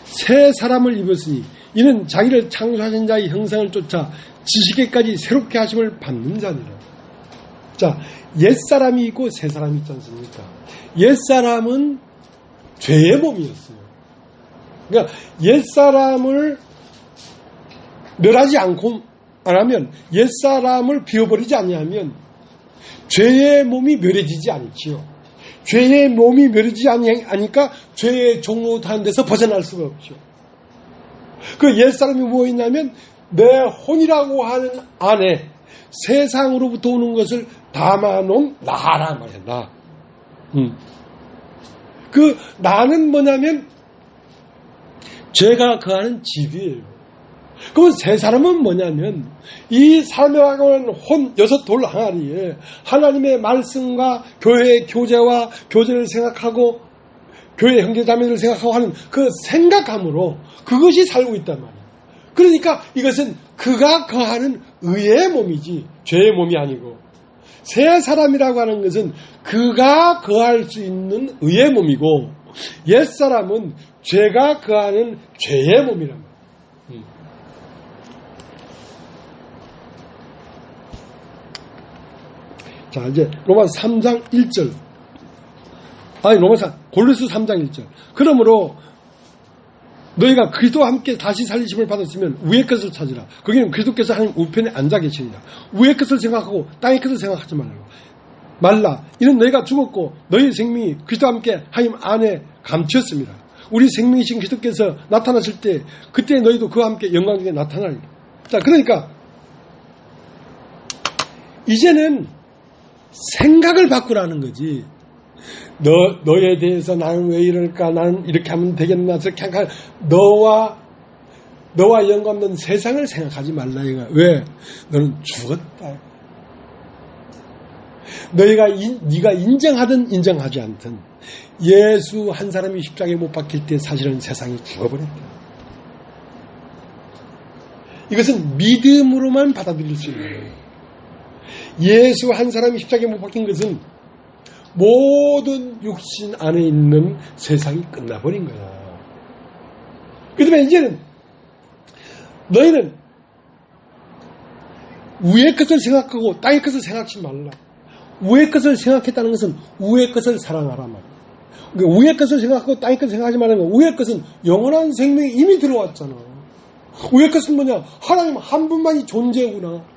새 사람을 입었으니 이는 자기를 창조하신 자의 형상을 쫓아 지식에까지 새롭게 하심을 받는 자니라. 자, 옛사람이 있고 새사람이 있지 않습니까? 옛사람은 죄의 몸이었어요. 그러니까 옛사람을 멸하지 않고 안 하면, 옛사람을 비워버리지 않으면 죄의 몸이 멸해지지 않지요. 죄의 몸이 멸해지지 않으니까 죄의 종로타는 데서 벗어날 수가 없죠. 그 옛사람이 뭐였냐면 내 혼이라고 하는 안에 세상으로부터 오는 것을 담아놓은 나라 말이야, 나. 그 나는 뭐냐면 죄가 거하는 집이에요. 그러면 세 사람은 뭐냐면 이 사명하는 혼 여섯 돌 항아리에 하나님의 말씀과 교회의 교제와 교제를 생각하고 교회 형제자매를 생각하고 하는 그 생각함으로 그것이 살고 있단 말이에요. 그러니까 이것은 그가 거하는 의의 몸이지 죄의 몸이 아니고, 새 사람이라고 하는 것은 그가 거할 수 있는 의의 몸이고, 옛 사람은 죄가 거하는 죄의 몸이란 말이에요. 자, 이제 로마서 3장 1절. 골로새 3장 1절. 그러므로 너희가 그리스도와 함께 다시 살리심을 받았으면 위의 것을 찾으라. 거기는 그리스도께서 하나님 우편에 앉아 계시니라. 위의 것을 생각하고 땅의 것을 생각하지 말라. 이는 너희가 죽었고 너희의 생명이 그리스도와 함께 하나님 안에 감추었습니다. 우리 생명이신 그리스도께서 나타나실 때 그때 너희도 그와 함께 영광중에 나타나리라. 자, 그러니까 이제는 생각을 바꾸라는 거지. 너에 대해서 나는 왜 이럴까? 나는 이렇게 하면 되겠나? 저렇게 하면 너와 연관된 세상을 생각하지 말라 이거야. 왜? 너는 죽었다. 네가 인정하든 인정하지 않든 예수 한 사람이 십자가에 못 박힐 때 사실은 세상이 죽어버렸다. 이것은 믿음으로만 받아들일 수 있는 거예요. 예수 한 사람이 십자가에 못 박힌 것은 모든 육신 안에 있는 세상이 끝나버린 거야. 그 다음에 이제는 너희는 위의 것을 생각하고 땅의 것을 생각하지 말라. 위의 것을 생각했다는 것은 위의 것을 사랑하라 말이야. 그러니까 위의 것을 생각하고 땅의 것을 생각하지 말라는 거. 위의 것은 영원한 생명이 이미 들어왔잖아. 위의 것은 뭐냐? 하나님 한 분만이 존재구나.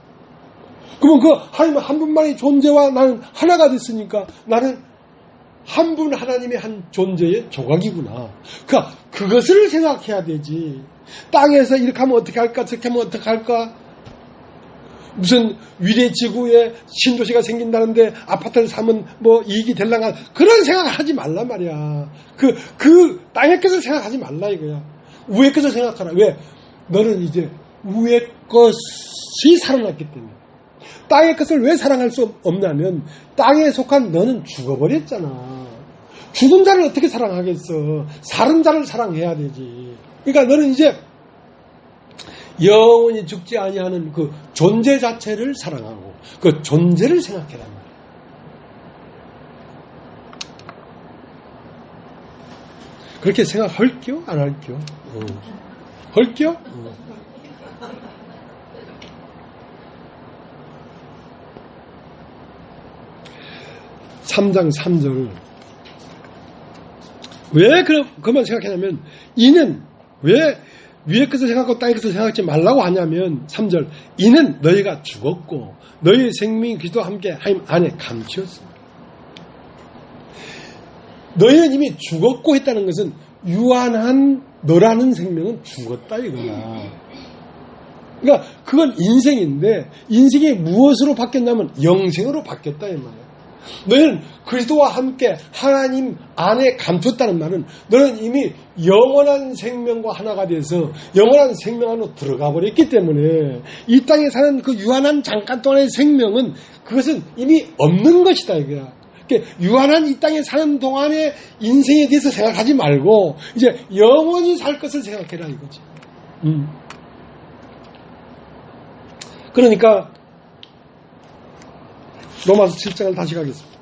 그러면 그 하나님 한 분만의 존재와 나는 하나가 됐으니까 나는 한 분 하나님의 한 존재의 조각이구나. 그러니까 그것을 생각해야 되지. 땅에서 이렇게 하면 어떻게 할까? 저렇게 하면 어떻게 할까? 무슨 위례 지구에 신도시가 생긴다는데 아파트를 사면 뭐 이익이 될랑가, 그런 생각을 하지 말란 말이야. 그 땅의 것을 생각하지 말라 이거야. 위의 것을 생각하라. 왜? 너는 이제 위의 것이 살아났기 때문에. 땅의 것을 왜 사랑할 수 없냐면 땅에 속한 너는 죽어버렸잖아. 죽은 자를 어떻게 사랑하겠어? 사는 자를 사랑해야 되지. 그러니까 너는 이제 영원히 죽지 아니하는 그 존재 자체를 사랑하고 그 존재를 생각해란 말이야. 그렇게 생각할게요? 안 할게요? 할게요? 3장 3절. 왜 그만 생각하냐면, 이는 왜 위의 것을 생각하고 땅의 것을 생각하지 말라고 하냐면 3절. 이는 너희가 죽었고 너희의 생명이 그리스도와 함께 하나님 안에 감추었습니다. 너희는 이미 죽었고 했다는 것은 유한한 너라는 생명은 죽었다 이거야. 그러니까 그건 인생인데 인생이 무엇으로 바뀌었냐면 영생으로 바뀌었다 이 말이야. 너희는 그리스도와 함께 하나님 안에 감췄다는 말은 너는 이미 영원한 생명과 하나가 돼서 영원한 생명 안으로 들어가 버렸기 때문에 이 땅에 사는 그 유한한 잠깐 동안의 생명은 그것은 이미 없는 것이다 이거야. 그러니까 유한한 이 땅에 사는 동안의 인생에 대해서 생각하지 말고 이제 영원히 살 것을 생각해라 이거지. 그러니까 로마서 7장을 다시 가겠습니다.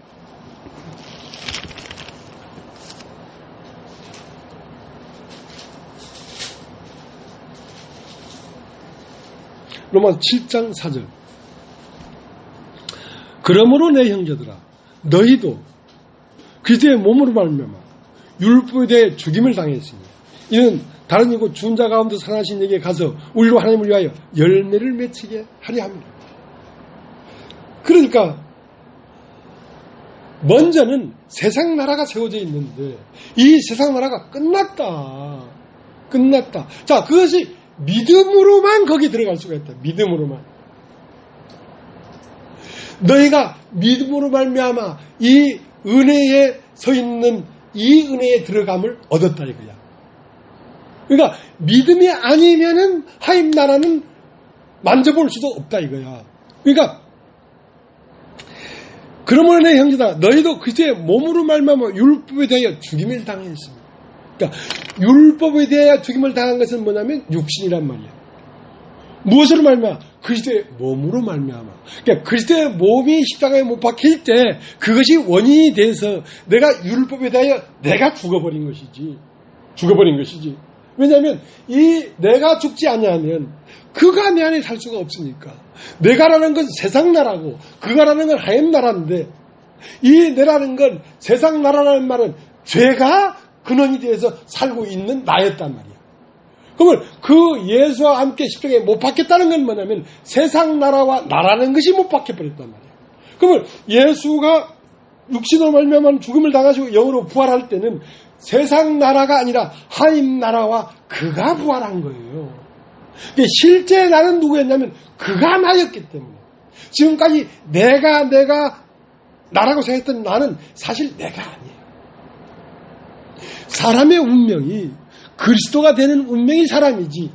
로마서 7장 4절. 그러므로 내 형제들아 너희도 그리스도의 몸으로 말미암아 율법에 대해 죽임을 당했으니 이는 다른 이고 죽은 자 가운데 살아나신 이에게 가서 우리로 하나님을 위하여 열매를 맺히게 하려 합니다. 그러니까 먼저는 세상 나라가 세워져 있는데 이 세상 나라가 끝났다. 자, 그것이 믿음으로만 거기 들어갈 수가 있다. 믿음으로만. 너희가 믿음으로 말미암아 이 은혜에 서 있는 이 은혜에 들어감을 얻었다 이거야. 그러니까 믿음이 아니면은 하나님 나라는 만져볼 수도 없다 이거야. 그러니까 그러므로 내 형제들아 너희도 그리스도의 몸으로 말미암아 율법에 대하여 죽임을 당했습니다. 그러니까 율법에 대하여 죽임을 당한 것은 뭐냐면 육신이란 말이야. 무엇으로 말미암아? 그리스도의 몸으로 말미암아. 그러니까 그리스도의 몸이 십자가에 못 박힐 때 그것이 원인이 돼서 내가 율법에 대하여 내가 죽어버린 것이지. 왜냐하면 이 내가 죽지 않냐면 그가 내 안에 살 수가 없으니까. 내가라는 건 세상 나라고 그가라는 건 하나님 나라인데 이 내라는 건 세상 나라라는 말은 죄가 근원이 되어서 살고 있는 나였단 말이야. 그러면 그 예수와 함께 십자가에 못 박혔다는 건 뭐냐면 세상 나라와 나라는 것이 못 박혀버렸단 말이야. 그러면 예수가 육신으로 말미암아 죽음을 당하시고 영으로 부활할 때는 세상 나라가 아니라 하나님 나라와 그가 부활한 거예요. 실제 나는 누구였냐면 그가 나였기 때문에 지금까지 내가 나라고 생각했던 나는 사실 내가 아니에요. 사람의 운명이 그리스도가 되는 운명이 사람이지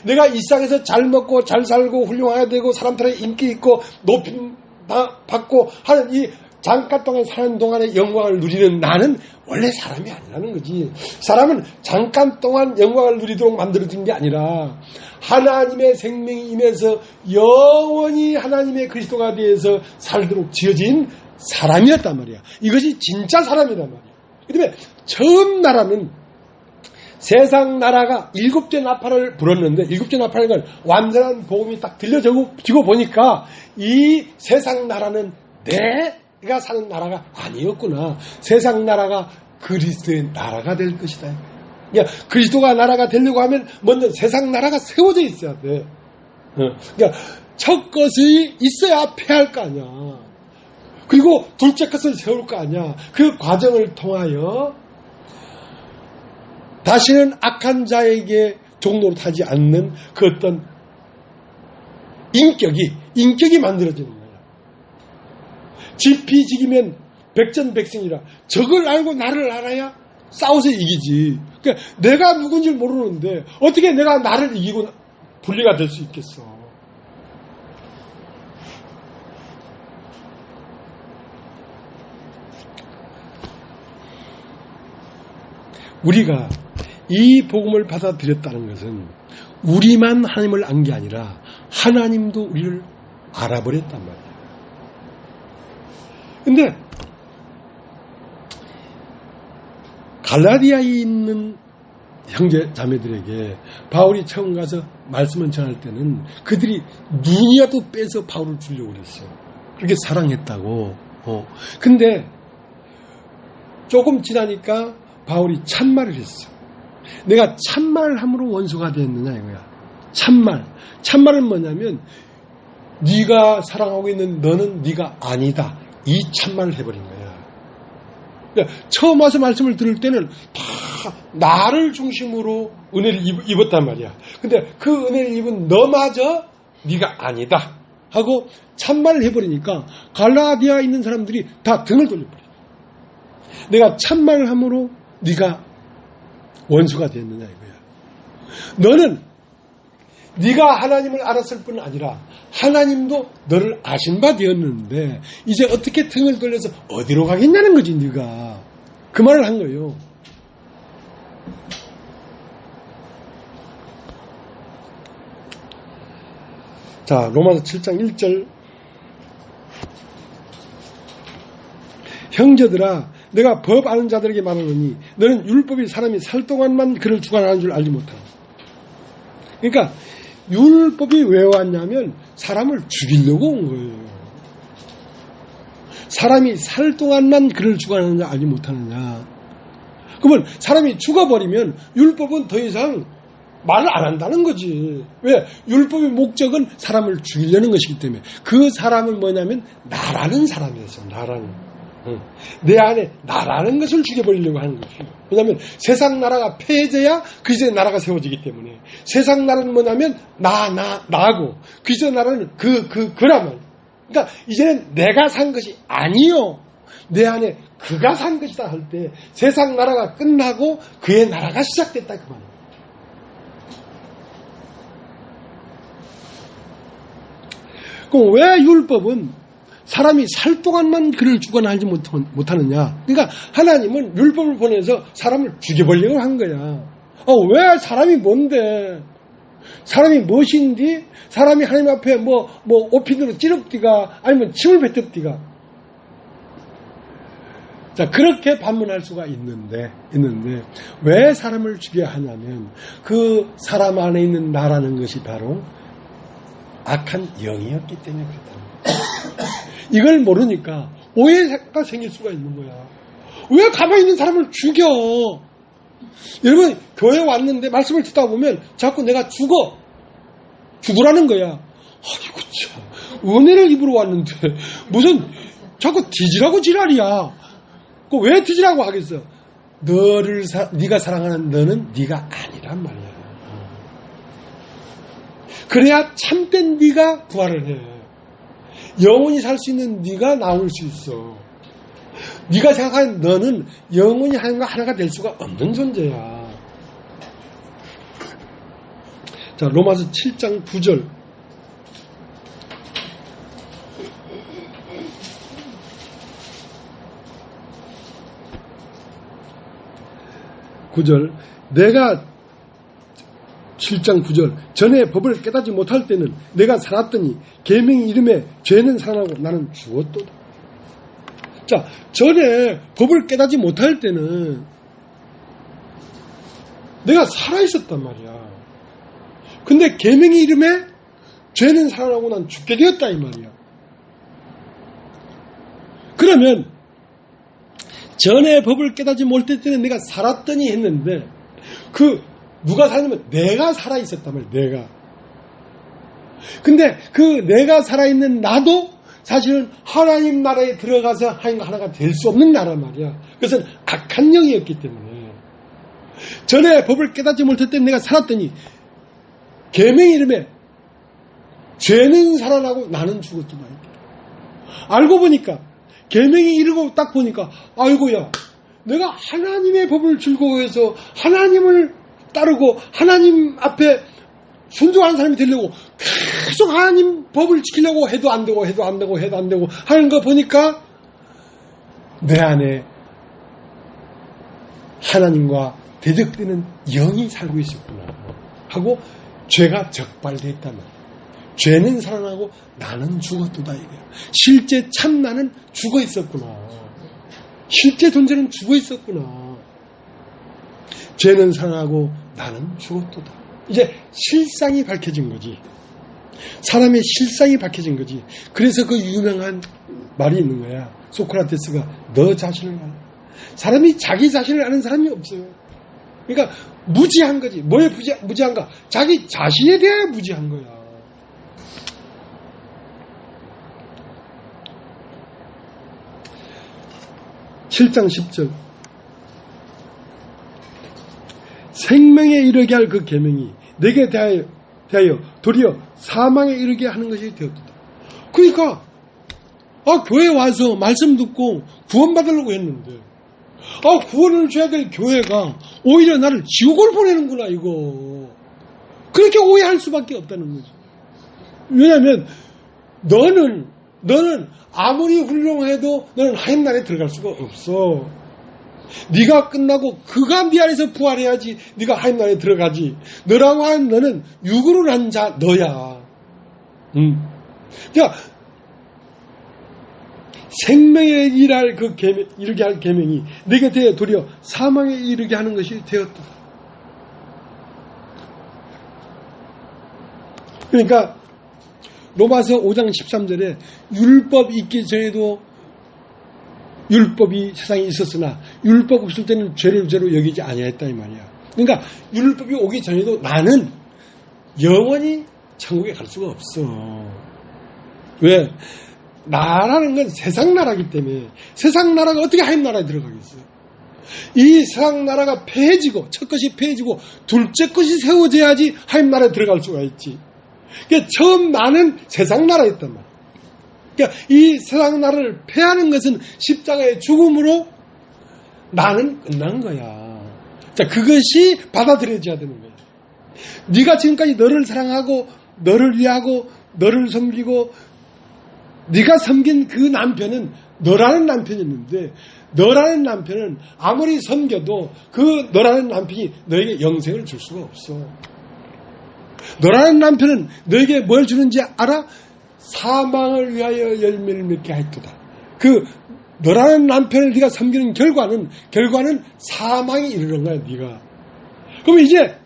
내가 이 세상에서 잘 먹고 잘 살고 훌륭하게 되고 사람들의 인기 있고 높임 받고 하는 이 잠깐 동안 사는 동안의 영광을 누리는 나는 원래 사람이 아니라는 거지. 사람은 잠깐 동안 영광을 누리도록 만들어진 게 아니라 하나님의 생명이 임해서 영원히 하나님의 그리스도가 되어서 살도록 지어진 사람이었단 말이야. 이것이 진짜 사람이란 말이야. 그다음에 처음 나라는 세상 나라가 일곱째 나팔을 불었는데 일곱째 나팔인 건 완전한 복음이 딱 들려지고 보니까 이 세상 나라는 내가 사는 나라가 아니었구나. 세상 나라가 그리스도의 나라가 될 것이다. 그러니까 그리스도가 나라가 되려고 하면 먼저 세상 나라가 세워져 있어야 돼. 그러니까 첫 것이 있어야 패할 거 아니야. 그리고 둘째 것을 세울 거 아니야. 그 과정을 통하여 다시는 악한 자에게 종노릇하지 않는 그 어떤 인격이 만들어지는 거야. 지피지기면 백전백승이라. 적을 알고 나를 알아야 싸워서 이기지. 그러니까 내가 누군지 모르는데 어떻게 내가 나를 이기고 분리가 될 수 있겠어. 우리가 이 복음을 받아들였다는 것은 우리만 하나님을 안 게 아니라 하나님도 우리를 알아버렸단 말이에요. 근데 갈라디아에 있는 형제 자매들에게 바울이 처음 가서 말씀을 전할 때는 그들이 눈이라도 빼서 바울을 주려고 그랬어요. 그렇게 사랑했다고. 근데 조금 지나니까 바울이 참말을 했어. 내가 참말을 함으로 원수가 되었느냐 이거야. 참말은 뭐냐면 네가 사랑하고 있는 너는 네가 아니다. 이 참말을 해버린 거야. 그러니까 처음 와서 말씀을 들을 때는 다 나를 중심으로 은혜를 입었단 말이야. 근데 그 은혜를 입은 너마저 네가 아니다 하고 참말을 해버리니까 갈라디아에 있는 사람들이 다 등을 돌려버려. 내가 참말을 함으로 네가 원수가 됐느냐 이거야. 너는 네가 하나님을 알았을 뿐 아니라 하나님도 너를 아신 바 되었는데 이제 어떻게 등을 돌려서 어디로 가겠냐는 거지. 네가 그 말을 한 거예요. 자, 로마서 7장 1절. 형제들아 내가 법 아는 자들에게 말하노니 너는 율법이 사람이 살 동안만 그를 주관하는 줄 알지 못하고. 그러니까 율법이 왜 왔냐면 사람을 죽이려고 온 거예요. 사람이 살 동안만 그를 주관하느냐 알지 못하느냐. 그러면 사람이 죽어버리면 율법은 더 이상 말을 안 한다는 거지. 왜? 율법의 목적은 사람을 죽이려는 것이기 때문에. 그 사람은 뭐냐면 나라는 사람이었어요. 나라는. 내 안에 나라는 것을 죽여버리려고 하는 것이에요. 왜냐하면 세상 나라가 폐해져야 그리스도의 나라가 세워지기 때문에. 세상 나라는 뭐냐면 나고 그리스도의 나라는 그라면. 그러니까 이제는 내가 산 것이 아니요. 내 안에 그가 산 것이다 할 때 세상 나라가 끝나고 그의 나라가 시작됐다 그 말이에요. 그럼 왜 율법은 사람이 살 동안만 그를 주관하지 못하느냐? 그러니까 하나님은 율법을 보내서 사람을 죽여버리려고 한 거야. 왜 사람이 뭔데? 사람이 무엇인지? 사람이 하나님 앞에 오핀으로 찌릅디가 아니면 침을 뱉읍디가. 자, 그렇게 반문할 수가 있는데 왜 사람을 죽여야 하냐면 그 사람 안에 있는 나라는 것이 바로 악한 영이었기 때문에 그렇다. 이걸 모르니까 오해가 생길 수가 있는 거야. 왜 가만히 있는 사람을 죽여? 여러분, 교회 왔는데 말씀을 듣다 보면 자꾸 내가 죽으라는 거야. 아이고 참, 은혜를 입으러 왔는데 무슨 자꾸 뒤지라고 지랄이야. 왜 뒤지라고 하겠어? 네가 사랑하는 너는 네가 아니란 말이야. 그래야 참된 네가 부활을 해. 영원히 살 수 있는 네가 나올 수 있어. 네가 생각하는 너는 영원히 하나님과 하나가 될 수가 없는 존재야. 자, 로마서 7장 9절. 내가 7장 9절 전에 법을 깨닫지 못할 때는 내가 살았더니 계명의 이름에 죄는 살아나고 나는 죽었도다. 자, 전에 법을 깨닫지 못할 때는 내가 살아있었단 말이야. 근데 계명의 이름에 죄는 살아나고 난 죽게 되었다 이 말이야. 그러면 전에 법을 깨닫지 못할 때는 내가 살았더니 했는데 누가 살냐면 내가 살아있었단 말이야. 내가. 근데 그 내가 살아있는 나도 사실은 하나님 나라에 들어가서 하나님과 하나가 될 수 없는 나라 말이야. 그것은 악한 영이었기 때문에 전에 법을 깨닫지 못할 때 내가 살았더니 계명의 이름에 죄는 살아나고 나는 죽었더라. 알고 보니까 계명이 이르고 딱 보니까 아이고야, 내가 하나님의 법을 즐거워해서 하나님을 따르고 하나님 앞에 순종하는 사람이 되려고 계속 하나님 법을 지키려고 해도 안 되고 하는 거 보니까 내 안에 하나님과 대적되는 영이 살고 있었구나 하고 죄가 적발됐단 말이야. 죄는 살아나고 나는 죽었도다 이거야. 실제 참 나는 죽어 있었구나. 실제 존재는 죽어 있었구나. 죄는 살아나고 나는 죽었도다. 이제 실상이 밝혀진 거지. 사람의 실상이 밝혀진 거지. 그래서 그 유명한 말이 있는 거야. 소크라테스가 너 자신을 알아. 사람이 자기 자신을 아는 사람이 없어요. 그러니까 무지한 거지. 뭐에 무지한가? 자기 자신에 대해 무지한 거야. (7장 10절) 생명에 이르게 할 그 계명이 내게 대하여 도리어 사망에 이르게 하는 것이 되었다. 그러니까 교회에 와서 말씀 듣고 구원받으려고 했는데 구원을 줘야 될 교회가 오히려 나를 지옥을 보내는구나 이거. 그렇게 오해할 수밖에 없다는 거죠. 왜냐하면 너는 아무리 훌륭해도 너는 하나님 나라에 들어갈 수가 없어. 네가 끝나고 그가 네 안에서 부활해야지 네가 하나님 나라에 들어가지. 너라고 하는 너는 육으로 난 자 너야. 그러니까 생명에 이르게 할 계명이 내게 대해 도리어 사망에 이르게 하는 것이 되었다. 그러니까 로마서 5장 13절에 율법 있기 전에도 율법이 세상에 있었으나 율법 없을 때는 죄를 죄로 여기지 아니했다 이 말이야. 그러니까 율법이 오기 전에도 나는 영원히 천국에 갈 수가 없어. 왜? 나라는 건 세상 나라이기 때문에 세상 나라가 어떻게 하나님 나라에 들어가겠어요? 이 세상 나라가 폐해지고 첫 것이 폐해지고 둘째 것이 세워져야지 하나님 나라에 들어갈 수가 있지. 그러니까 처음 나는 세상 나라였단 말이야. 그러니까 이 세상 나를 패하는 것은 십자가의 죽음으로 나는 끝난 거야. 자, 그것이 받아들여져야 되는 거야. 네가 지금까지 너를 사랑하고 너를 위하고 너를 섬기고 네가 섬긴 그 남편은 너라는 남편이었는데 너라는 남편은 아무리 섬겨도 그 너라는 남편이 너에게 영생을 줄 수가 없어. 너라는 남편은 너에게 뭘 주는지 알아? 사망을 위하여 열매를 맺게 하였도다. 그 너라는 남편을 네가 섬기는 결과는 사망에 이르는 거야. 네가. 그러면 이제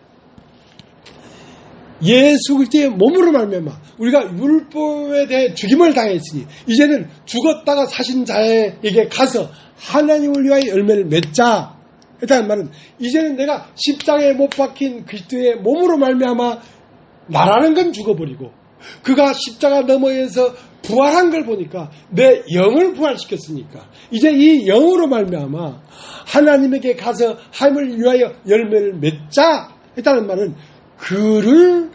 예수 그리스도의 몸으로 말미암아 우리가 율법에 대해 죽임을 당했으니 이제는 죽었다가 사신 자에게 가서 하나님을 위하여 열매를 맺자. 했다는 말은 이제는 내가 십자가에 못 박힌 그리스도의 몸으로 말미암아 나라는 건 죽어버리고 그가 십자가 너머에서 부활한 걸 보니까 내 영을 부활시켰으니까 이제 이 영으로 말미암아 하나님에게 가서 하나님을 위하여 열매를 맺자 했다는 말은 그를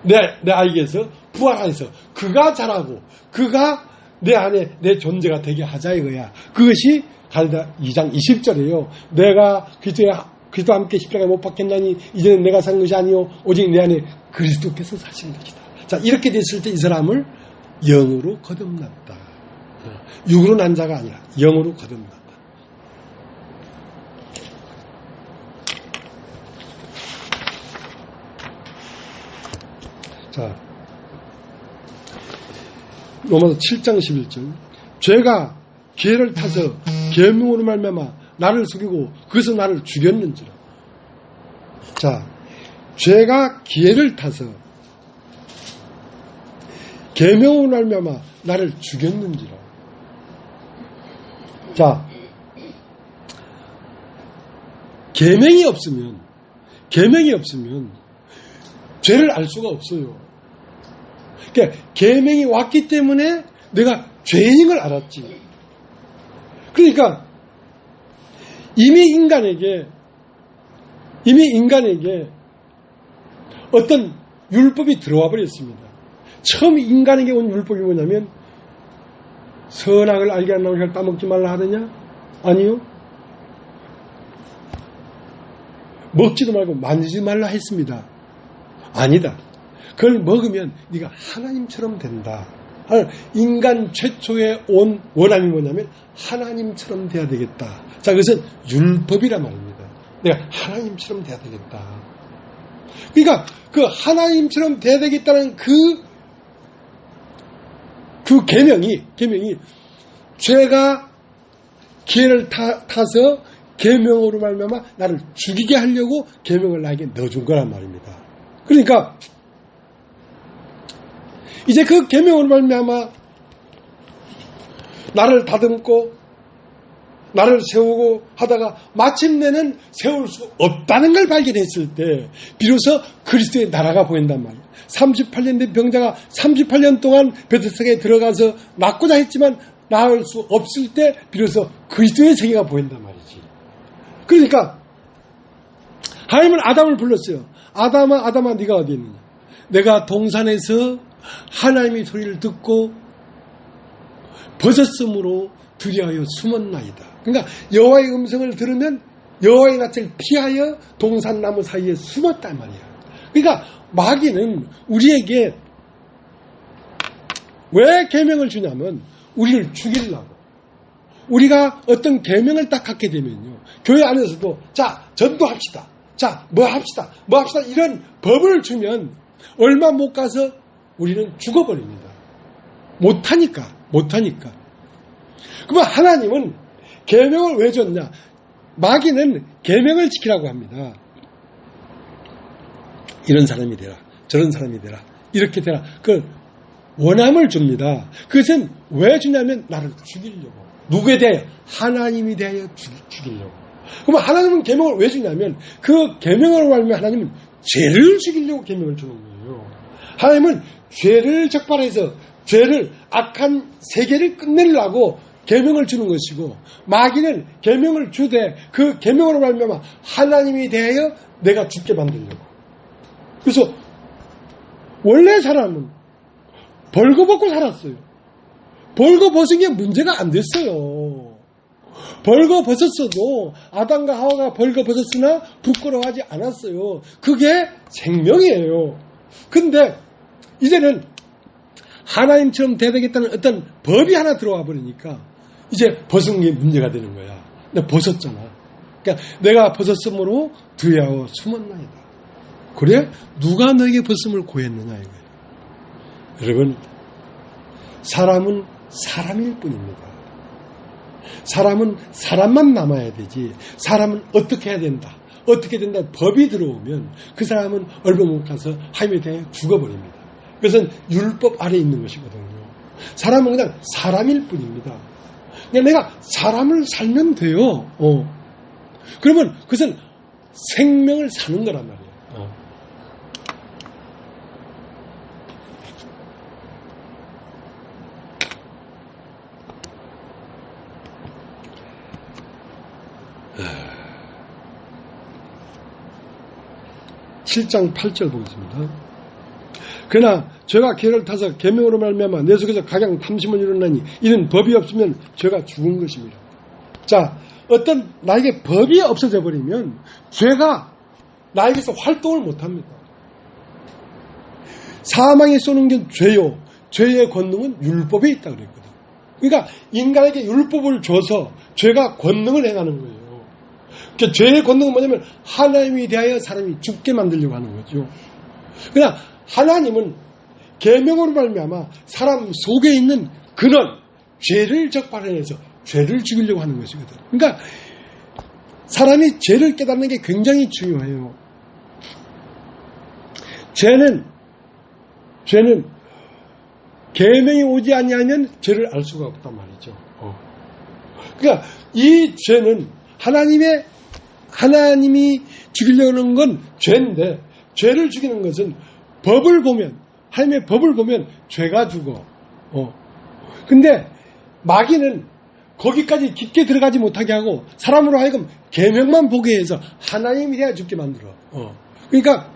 내 아이에게서 부활해서 그가 자라고 그가 내 안에 내 존재가 되게 하자 이거야. 그것이 갈라디아 2장 20절이에요. 내가 그리스도와 함께 십자가에 못 박혔나니 이제는 내가 산 것이 아니요 오직 내 안에 그리스도께서 사신 것이다. 자, 이렇게 됐을 때 이 사람을 영으로 거듭났다. 육으로 난 자가 아니라 영으로 거듭났다. 자, 로마서 7장 11절. 죄가 기회를 타서 계명으로 말미암아 나를 속이고 그것은 나를 죽였는지라. 자, 죄가 기회를 타서 계명으로 말미암아 나를 죽였는지라. 자, 계명이 없으면 죄를 알 수가 없어요. 그러니까 계명이 왔기 때문에 내가 죄인인 걸 알았지. 그러니까 이미 인간에게 어떤 율법이 들어와 버렸습니다. 처음 인간에게 온 율법이 뭐냐면 선악을 알게 하는 나무를 따먹지 말라 하느냐? 아니요. 먹지도 말고 만지지 말라 했습니다. 아니다. 그걸 먹으면 네가 하나님처럼 된다. 인간 최초에 온 원함이 뭐냐면 하나님처럼 돼야 되겠다. 자, 그것은 율법이란 말입니다. 내가 하나님처럼 돼야 되겠다. 그러니까 그 하나님처럼 돼야 되겠다는 그 계명이 죄가 기회를 타서 계명으로 말미암아 나를 죽이게 하려고 계명을 나에게 넣어준 거란 말입니다. 그러니까 이제 그 계명으로 말미암아 나를 다듬고 나를 세우고 하다가 마침내는 세울 수 없다는 걸 발견했을 때 비로소 그리스도의 나라가 보인단 말이에요. 38년 된 병자가 38년 동안 베데스다에 들어가서 낫고자 했지만 나을 수 없을 때 비로소 그리스도의 세계가 보인단 말이지. 그러니까 하나님은 아담을 불렀어요. 아담아 네가 어디 있느냐. 내가 동산에서 하나님의 소리를 듣고 벗었으므로 두려하여 숨었나이다. 그러니까 여호와의 음성을 들으면 여호와의 낯을 피하여 동산나무 사이에 숨었단 말이야. 그러니까 마귀는 우리에게 왜 계명을 주냐면 우리를 죽이려고. 우리가 어떤 계명을 딱 갖게 되면요, 교회 안에서도 자 전도합시다, 자 뭐 합시다 이런 법을 주면 얼마 못 가서 우리는 죽어버립니다. 못하니까. 그러면 하나님은 계명을 왜 줬냐? 마귀는 계명을 지키라고 합니다. 이런 사람이 되라, 저런 사람이 되라, 이렇게 되라. 그 원함을 줍니다. 그것은 왜 주냐면 나를 죽이려고. 누구에 대하여? 하나님에 대하여 죽이려고. 그러면 하나님은 계명을 왜 주냐면 그 계명을 말하면 하나님은 죄를 죽이려고 계명을 주는 거예요. 하나님은 죄를 적발해서 죄를 악한 세계를 끝내려고 계명을 주는 것이고, 마귀는 계명을 주되 그 계명으로 말미암아 하나님에 대하여 내가 죽게 만들려고. 그래서 원래 사람은 벌거벗고 살았어요. 벌거벗은 게 문제가 안 됐어요. 벌거벗었어도 아담과 하와가 벌거벗었으나 부끄러워하지 않았어요. 그게 생명이에요. 근데 이제는 하나님처럼 돼야 되겠다는 어떤 법이 하나 들어와 버리니까 이제 벗은 게 문제가 되는 거야. 근데 벗었잖아. 그러니까 내가 벗었으므로 두려워 숨었나이다. 그래? 누가 너에게 벗음을 구했느냐 이거예요. 여러분, 사람은 사람일 뿐입니다. 사람은 사람만 남아야 되지. 사람은 어떻게 해야 된다. 어떻게 된다. 법이 들어오면 그 사람은 얼마 못 가서 하나님에 대해 죽어버립니다. 그것은 율법 아래에 있는 것이거든요. 사람은 그냥 사람일 뿐입니다. 그냥 내가 사람을 살면 돼요. 그러면 그것은 생명을 사는 거란 말이에요. 7장 8절 보겠습니다. 그러나 죄가 계를 타서 계명으로 말미암아 내 속에서 각양 탐심을 이루나니 이는 법이 없으면 죄가 죽은 것입니다. 자, 어떤 나에게 법이 없어져 버리면 죄가 나에게서 활동을 못합니다. 사망에 쏘는 게 죄요. 죄의 권능은 율법에 있다 그랬거든. 그러니까 인간에게 율법을 줘서 죄가 권능을 행하는 거예요. 그러니까 죄의 권능은 뭐냐면 하나님이 대하여 사람이 죽게 만들려고 하는 거죠. 그러나 하나님은 계명으로 말미암아 사람 속에 있는 근원, 죄를 적발해내서 죄를 죽이려고 하는 것이거든. 그러니까 사람이 죄를 깨닫는 게 굉장히 중요해요. 죄는 계명이 오지 아니하면 죄를 알 수가 없단 말이죠. 그러니까 이 죄는 하나님이 죽이려는 건 죄인데, 죄를 죽이는 것은 법을 보면, 하나님의 법을 보면 죄가 죽어. 근데 마귀는 거기까지 깊게 들어가지 못하게 하고 사람으로 하여금 계명만 보게 해서 하나님이 해야 죽게 만들어. 그러니까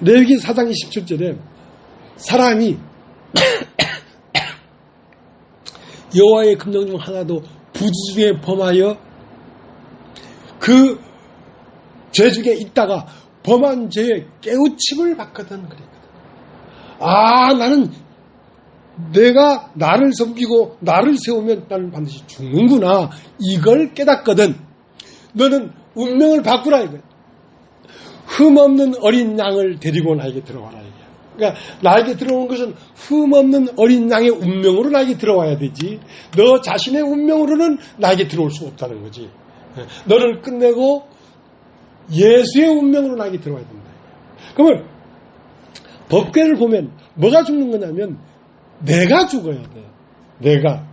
레위기 4장 27절에 사람이 여호와의 금령 중 하나도 부지 중에 범하여 그 죄 중에 있다가 범한 죄에 깨우침을 받거든 그랬거든. 아, 나는 내가 나를 섬기고 나를 세우면 나는 반드시 죽는구나. 이걸 깨닫거든. 너는 운명을 바꾸라 이거야. 흠없는 어린 양을 데리고 나에게 들어와라 이거야. 그러니까 나에게 들어오는 것은 흠없는 어린 양의 운명으로 나에게 들어와야 되지. 너 자신의 운명으로는 나에게 들어올 수 없다는 거지. 너를 끝내고 예수의 운명으로 나에게 들어와야 된다. 그러면 법궤를 보면 뭐가 죽는 거냐면 내가 죽어야 돼. 내가.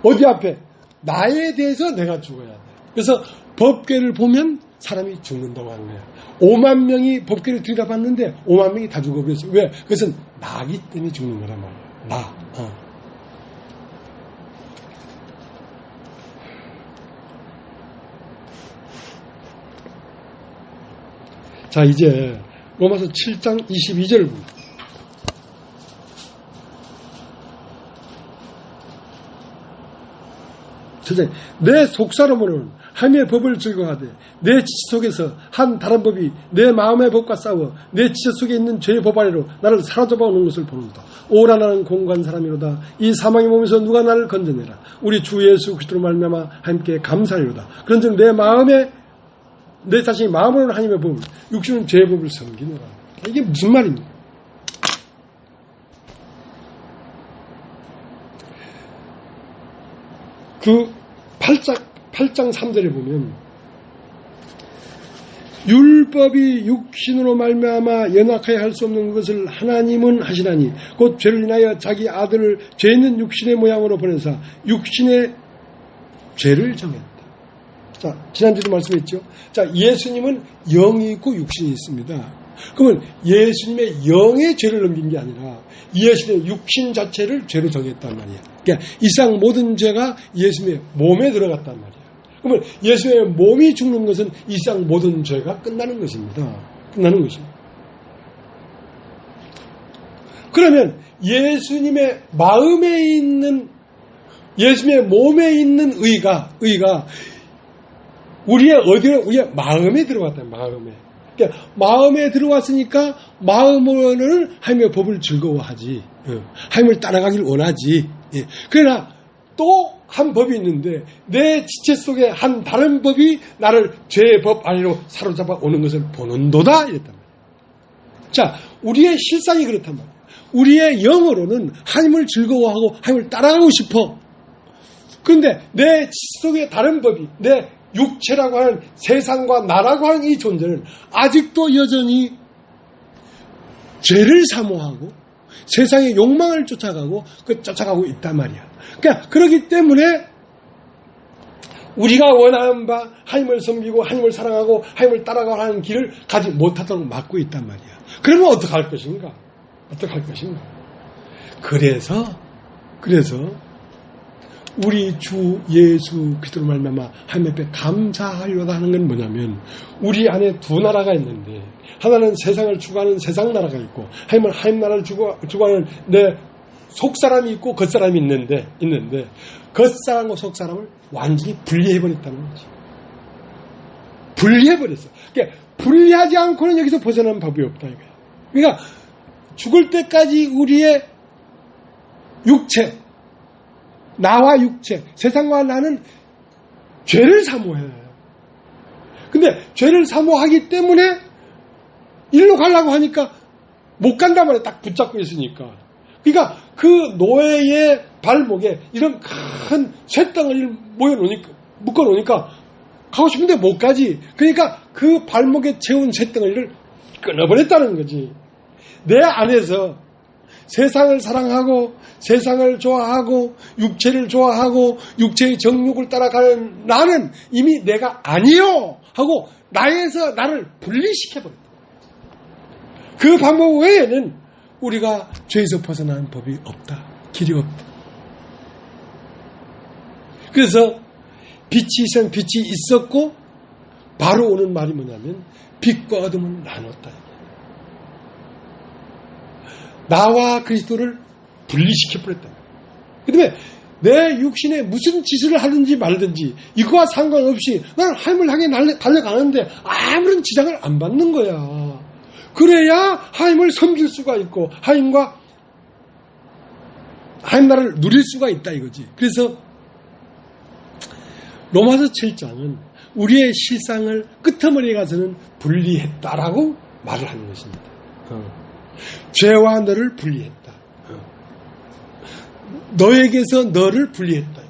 어디 앞에? 나에 대해서 내가 죽어야 돼. 그래서 법궤를 보면 사람이 죽는다고 하는 거야. 5만 명이 법궤를 들여다봤는데 5만 명이 다 죽어버렸어. 왜? 그것은 나기 때문에 죽는 거란 말이야. 나. 자, 이제 로마서 7장 22절을 봅니다. 내 속사람으로는 하나님의 법을 즐거워하되 내 지체 속에서 한 다른 법이 내 마음의 법과 싸워 내 지체 속에 있는 죄의 법 아래로 나를 사로잡아 오는 것을 보는다. 오라 나는 공고한 사람이로다. 이 사망의 몸에서 누가 나를 건져내라. 우리 주 예수 그리스도로 말미암아 하나님께 감사하리로다. 그런즉 내 자신이 마음으로는 하나님의 법을, 육신은 죄의 법을 섬기노라. 이게 무슨 말입니까? 그 8장 3절에 보면 율법이 육신으로 말미암아 연약하여 할 수 없는 것을 하나님은 하시나니 곧 죄를 인하여 자기 아들을 죄 있는 육신의 모양으로 보내사 육신의 죄를 정했다. 자, 지난주도 말씀했죠. 자, 예수님은 영이 있고 육신이 있습니다. 그러면 예수님의 영의 죄를 넘긴 게 아니라 예수님의 육신 자체를 죄로 정했단 말이야. 그러니까 이상 모든 죄가 예수님의 몸에 들어갔단 말이야. 그러면 예수님의 몸이 죽는 것은 이상 모든 죄가 끝나는 것입니다. 끝나는 것입니다. 그러면 예수님의 마음에 있는, 예수님의 몸에 있는 의가 우리의 마음에 들어왔다. 마음에. 그러니까 마음에 들어왔으니까 마음으로는 하나님의 법을 즐거워하지. 하나님을 따라가길 원하지. 그러나 또 한 법이 있는데 내 지체 속에 한 다른 법이 나를 죄의 법 안으로 사로잡아 오는 것을 보는도다 이랬단 말이에요. 자, 우리의 실상이 그렇단 말이에요. 우리의 영으로는 하나님을 즐거워하고 하나님을 따라가고 싶어. 그런데 내 지체 속에 다른 법이, 내 육체라고 하는 세상과 나라고 하는 이 존재는 아직도 여전히 죄를 사모하고 세상의 욕망을 쫓아가고 쫓아가고 있단 말이야. 그러니까 그렇기 때문에 우리가 원하는 바 하나님을 섬기고 하나님을 사랑하고 하나님을 따라가는 길을 가지 못하도록 막고 있단 말이야. 그러면 어떡할 것인가? 어떡할 것인가? 그래서 우리 주 예수 그리스도로 말미암아 하나님 앞에 감사하려다 하는 건 뭐냐면 우리 안에 두 나라가 있는데 하나는 세상을 추구하는 세상 나라가 있고 하나님은 하나님 나라를 추구하는 내 속사람이 있고 겉사람이 있는데 겉사람과 속사람을 완전히 분리해버렸다는 거지. 분리해버렸어. 그러니까 분리하지 않고는 여기서 벗어나는 법이 없다 이거야. 그러니까 죽을 때까지 우리의 육체, 나와 육체, 세상과 나는 죄를 사모해. 근데 죄를 사모하기 때문에 일로 가려고 하니까 못 간단 말이야. 딱 붙잡고 있으니까. 그러니까 그 노예의 발목에 이런 큰 쇳덩어리를 묶어놓으니까 가고 싶은데 못 가지. 그러니까 그 발목에 채운 쇳덩어리를 끊어버렸다는 거지. 내 안에서 세상을 사랑하고 세상을 좋아하고 육체를 좋아하고 육체의 정욕을 따라가는 나는 이미 내가 아니요 하고 나에서 나를 분리시켜버렸다. 그 방법 외에는 우리가 죄에서 벗어나는 법이 없다. 길이 없다. 그래서 빛이 있었고 바로 오는 말이 뭐냐면 빛과 어둠은 나눴다. 나와 그리스도를 분리시켜버렸다. 그 다음에 내 육신에 무슨 짓을 하든지 말든지 이거와 상관없이 나는 하나님을 향해 달려가는데 아무런 지장을 안 받는 거야. 그래야 하나님을 섬길 수가 있고 하나님 나라를 누릴 수가 있다 이거지. 그래서 로마서 7장은 우리의 실상을 끄트머리에 가서는 분리했다라고 말을 하는 것입니다. 죄와 너를 분리했다. 너에게서 너를 분리했다.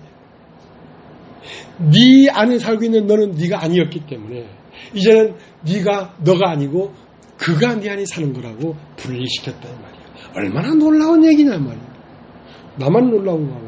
네 안에 살고 있는 너는 네가 아니었기 때문에 이제는 너가 아니고 그가 네 안에 사는 거라고 분리시켰다 이 말이야. 얼마나 놀라운 얘기냐 말이야. 나만 놀라운가 봐.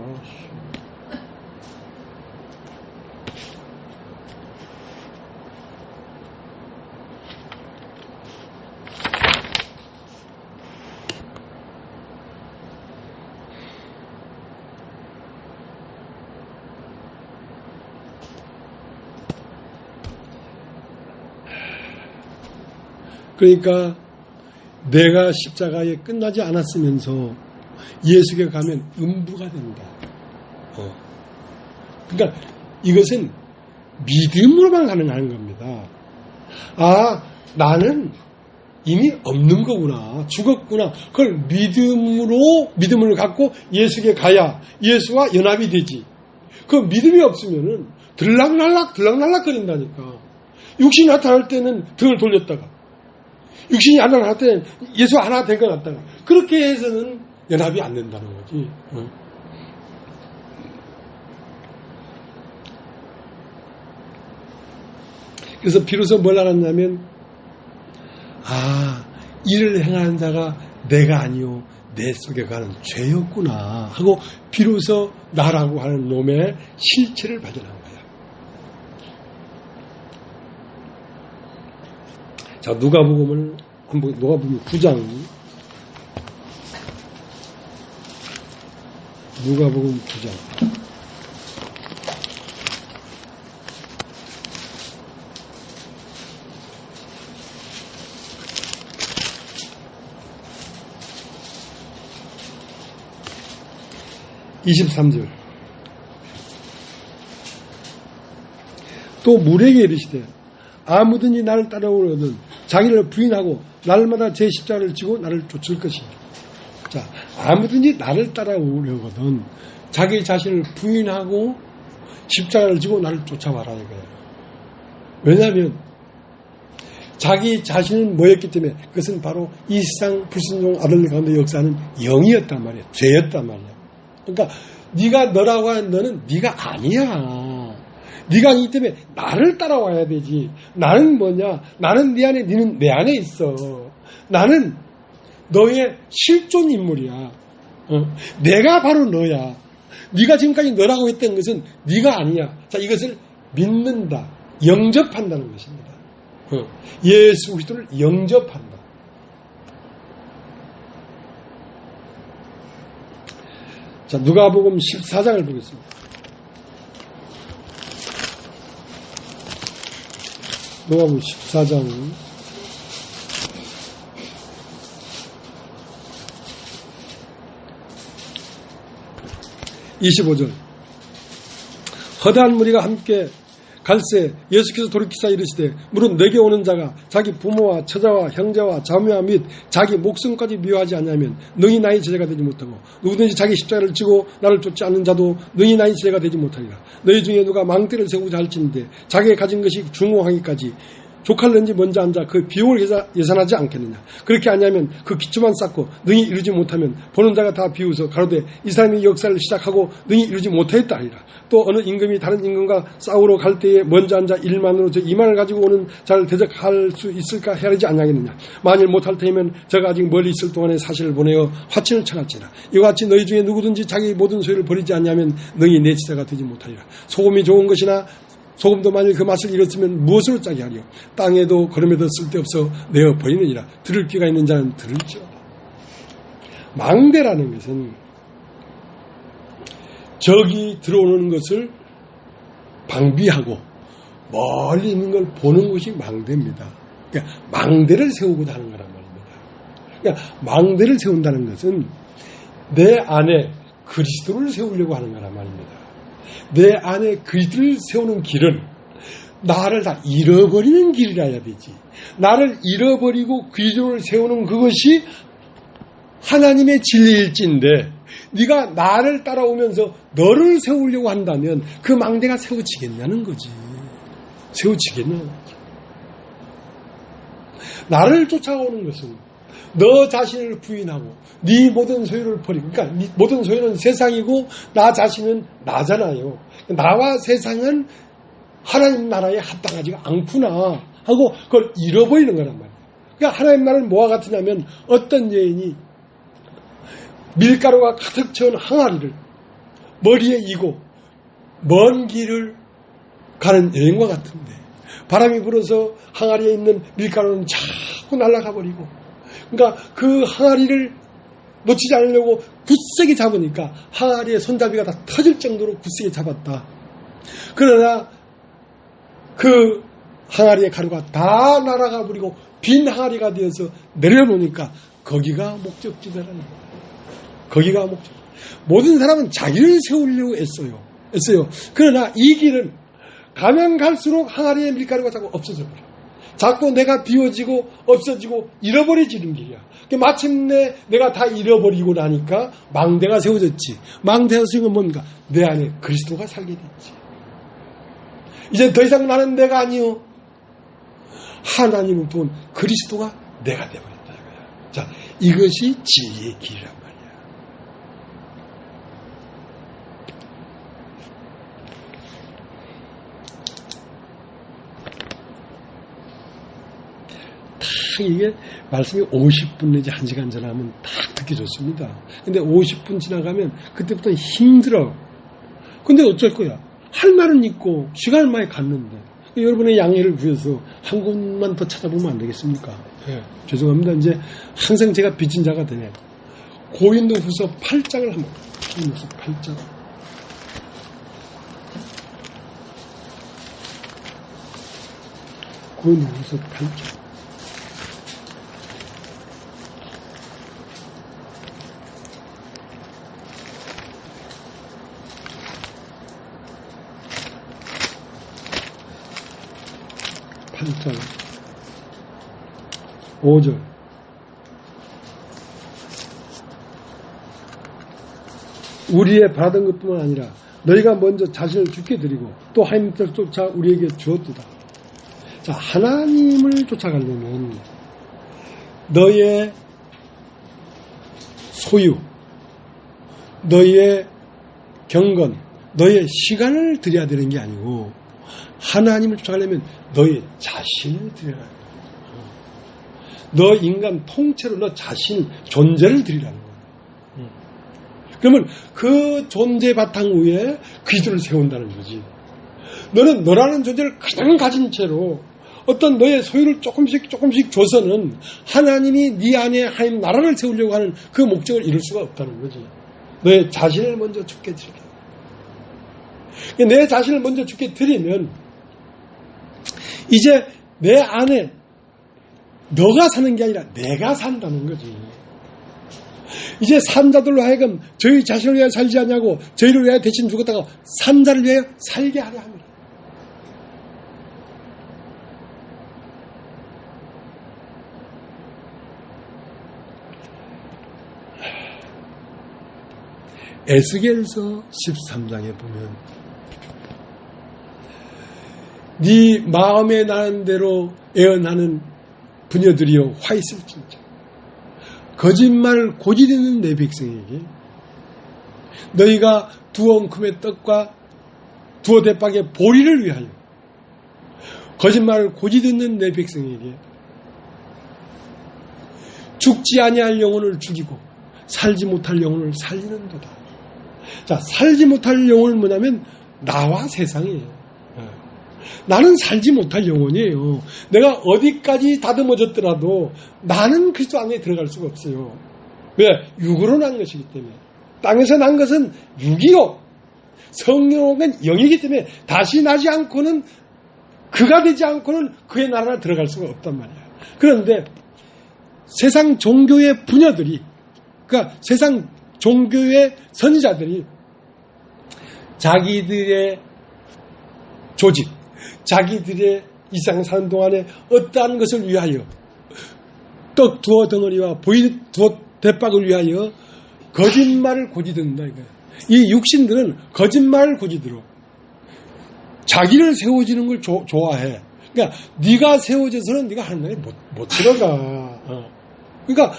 그러니까 내가 십자가에 끝나지 않았으면서 예수께 가면 음부가 된다. 그러니까 이것은 믿음으로만 가능한 겁니다. 아, 나는 이미 없는 거구나. 죽었구나. 그걸 믿음을 갖고 예수께 가야 예수와 연합이 되지. 그 믿음이 없으면은 들락날락 거린다니까. 육신이 나타날 때는 등을 돌렸다가 육신이 나타날 때는 예수 하나 된 것 같다가 그렇게 해서는 연합이 안 된다는 거지. 그래서 비로소 뭘 알았냐면 이를 행하는 자가 내가 아니요 내 속에 가는 죄였구나 하고 비로소 나라고 하는 놈의 실체를 발견한 거야. 자, 누가복음 9장 누가복음 9장 23절. 또 물에게 이르시되 아무든지 나를 따라오려거든 자기를 부인하고 날마다 제 십자가를 지고 나를 쫓을 것이니. 자, 아무든지 나를 따라오려거든 자기 자신을 부인하고 십자가를 지고 나를 쫓아와라 이거예요. 왜냐하면 자기 자신은 뭐였기 때문에 그것은 바로 이 세상 불순종 아들 가운데 역사하는 영이었단 말이야. 죄였단 말이야. 그러니까 네가 너라고 하는 너는 네가 아니야. 네가 아니기 때문에 나를 따라와야 되지. 나는 뭐냐? 나는 네 안에, 너는 내 안에 있어. 나는 너의 실존 인물이야. 내가 바로 너야. 네가 지금까지 너라고 했던 것은 네가 아니야. 자, 이것을 믿는다. 영접한다는 것입니다. 예수 그리스도를 영접한다. 자, 누가복음 14장을 보겠습니다. 누가복음 14장 25절. 허다한 무리가 함께 갈새 예수께서 돌이키사 이르시되 무릇 내게 오는 자가 자기 부모와 처자와 형제와 자매와 및 자기 목숨까지 미워하지 않으면 능히 나의 제자가 되지 못하고 누구든지 자기 십자가를 지고 나를 쫓지 않는 자도 능히 나의 제자가 되지 못하리라. 너희 중에 누가 망대를 세우고자 할지인데 자기의 가진 것이 중공하기까지 족할는지 먼저 앉아 그 비용을 예산하지 않겠느냐. 그렇게 아니하면 그 기초만 쌓고 능히 이루지 못하면 보는 자가 다 비웃어 가로되 이 사람이 역사를 시작하고 능히 이루지 못하였다 하리라. 또 어느 임금이 다른 임금과 싸우러 갈 때에 먼저 앉아 일만으로 저 2만을 가지고 오는 자를 대적할 수 있을까 헤아리지 않냐겠느냐. 만일 못할 테면 저가 아직 멀리 있을 동안에 사실을 보내어 화친을 쳐갈지라. 이와 같이 너희 중에 누구든지 자기 모든 소유를 버리지 않냐면 능히 내 지자가 되지 못하리라. 소금이 좋은 것이나 소금도 만일 그 맛을 잃었으면 무엇으로 짜게 하리요. 땅에도 걸음에도 쓸데없어 내어 버리느니라. 들을 귀가 있는 자는 들을지어다. 망대라는 것은 적이 들어오는 것을 방비하고 멀리 있는 걸 보는 것이 망대입니다. 그러니까 망대를 세우고자 하는 거란 말입니다. 그러니까 망대를 세운다는 것은 내 안에 그리스도를 세우려고 하는 거란 말입니다. 내 안에 그리스도를 세우는 길은 나를 다 잃어버리는 길이라 해야 되지. 나를 잃어버리고 그리스도를 세우는 그것이 하나님의 진리일진데 네가 나를 따라오면서 너를 세우려고 한다면 그 망대가 세워지겠냐는 거지. 세워지겠냐는 거지. 나를 쫓아오는 것은 너 자신을 부인하고 네 모든 소유를 버리고, 그러니까 네 모든 소유는 세상이고 나 자신은 나잖아요. 나와 세상은 하나님 나라에 합당하지가 않구나 하고 그걸 잃어버리는 거란 말이에요. 그러니까 하나님 나라는 뭐와 같으냐면 어떤 여인이 밀가루가 가득 채운 항아리를 머리에 이고 먼 길을 가는 여인과 같은데 바람이 불어서 항아리에 있는 밀가루는 자꾸 날아가 버리고, 그러니까 그 항아리를 놓치지 않으려고 굳세게 잡으니까 항아리의 손잡이가 다 터질 정도로 굳세게 잡았다. 그러나 그 항아리의 가루가 다 날아가 버리고 빈 항아리가 되어서 내려놓으니까 거기가 목적지더라는 거예요. 거기가 목적. 모든 사람은 자기를 세우려고 애써요. 그러나 이 길은 가면 갈수록 항아리의 밀가루가 자꾸 없어져 버려요. 자꾸 내가 비워지고 없어지고 잃어버려지는 길이야. 마침내 내가 다 잃어버리고 나니까 망대가 세워졌지. 망대가 세운 건 뭔가? 내 안에 그리스도가 살게 됐지. 이제 더 이상 나는 내가 아니요. 하나님을 본 그리스도가 내가 되어버렸다. 자, 이것이 진리의 길이란 말이야. 이게 말씀이 50분 내지 1시간 지나면 딱 듣기 좋습니다. 근데 50분 지나가면 그때부터 힘들어. 근데 어쩔 거야? 할 말은 있고 시간을 많이 갔는데 여러분의 양해를 구해서 한 곳만 더 찾아보면 안 되겠습니까? 네. 죄송합니다. 이제 항상 제가 빚진 자가 되네. 고린도후서 8장을 한번. 고린도후서 8장. 고린도후서 8장. 8장 5절. 우리의 받은 것뿐만 아니라 너희가 먼저 자신을 주께 드리고 또 하나님을 쫓아 우리에게 주었도다. 자, 하나님을 쫓아가려면 너의 소유, 너의 경건, 너의 시간을 드려야 되는 게 아니고 하나님을 쫓아가려면 너의 자신을 드려야 합니다. 너 인간 통째로 너 자신, 존재를 드리라는 거예요. 그러면 그 존재 바탕 위에 그리스도를 세운다는 거지. 너는 너라는 존재를 그냥 가진 채로 어떤 너의 소유를 조금씩 줘서는 하나님이 네 안에 하나님 나라를 세우려고 하는 그 목적을 이룰 수가 없다는 거지. 너의 자신을 먼저 주께 드리게. 내 자신을 먼저 주께 드리면 이제 내 안에 너가 사는 게 아니라 내가 산다는 거지. 이제 산 자들로 하여금 저희 자신을 위하여 살지 않냐고 저희를 위하여 대신 죽었다가 산 자를 위하여 살게 하려 합니다. 에스겔서 13장에 보면 네 마음에 나는 대로 애언하는 부녀들이여 화 있을진저 거짓말을 고지듣는 내 백성에게 너희가 두 엉큼의 떡과 두어 대박의 보리를 위하여 거짓말을 고지듣는 내 백성에게 죽지 아니할 영혼을 죽이고 살지 못할 영혼을 살리는도다. 자, 살지 못할 영혼은 뭐냐면 나와 세상이에요. 나는 살지 못할 영혼이에요. 내가 어디까지 다듬어졌더라도 나는 그리스도 안에 들어갈 수가 없어요. 왜? 육으로 난 것이기 때문에. 땅에서 난 것은 육이요. 성령은 영이기 때문에 다시 나지 않고는 그가 되지 않고는 그의 나라에 들어갈 수가 없단 말이야. 그런데 세상 종교의 부녀들이, 그러니까 세상 종교의 선지자들이 자기들의 조직, 자기들의 이상 사는 동안에 어떠한 것을 위하여 떡 두어 덩어리와 보이 두어 대박을 위하여 거짓말을 고지듣는다 이거예요. 이 육신들은 거짓말을 고지들어. 자기를 세워지는 걸 좋아해. 그러니까 네가 세워져서는 네가 하나님에 못 들어가. 그러니까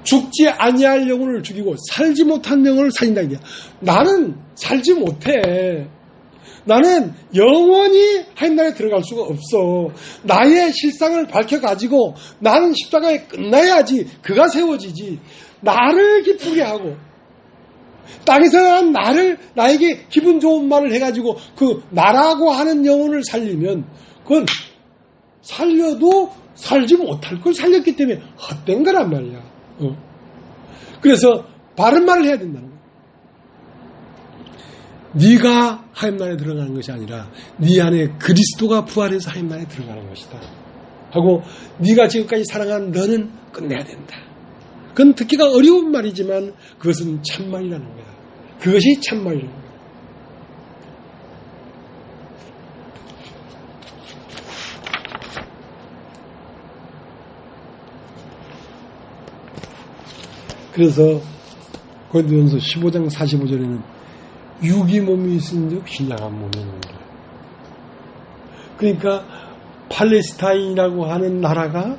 죽지 아니할 영혼을 죽이고 살지 못한 영혼을 살린다 이게. 나는 살지 못해. 나는 영원히 하나님 나라에 들어갈 수가 없어. 나의 실상을 밝혀가지고 나는 십자가에 끝나야지 그가 세워지지. 나를 기쁘게 하고 땅에서 난 나를 나에게 기분 좋은 말을 해가지고 그 나라고 하는 영혼을 살리면 그건 살려도 살지 못할 걸 살렸기 때문에 헛된 거란 말이야. 그래서 바른 말을 해야 된다는 거야. 네가 하나님 나라에 들어가는 것이 아니라 네 안에 그리스도가 부활해서 하나님 나라에 들어가는 것이다 하고 네가 지금까지 사랑한 너는 끝내야 된다. 그건 듣기가 어려운 말이지만 그것은 참말이라는 거야. 그것이 참말이라는 거야. 그래서 고린도전서 15장 45절에는 육이 몸이 있은즉 신령한 몸이 있는다. 그러니까 팔레스타인이라고 하는 나라가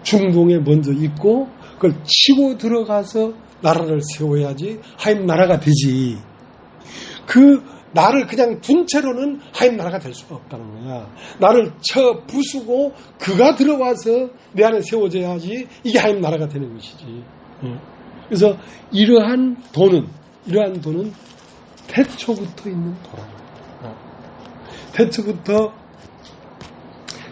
중동에 먼저 있고 그걸 치고 들어가서 나라를 세워야지 하나님 나라가 되지. 그 나를 그냥 둔 채로는 하나님 나라가 될 수가 없다는 거야. 나를 쳐 부수고 그가 들어와서 내 안에 세워져야지 이게 하나님 나라가 되는 것이지. 그래서 이러한 돈은 태초부터 있는 도라. 태초부터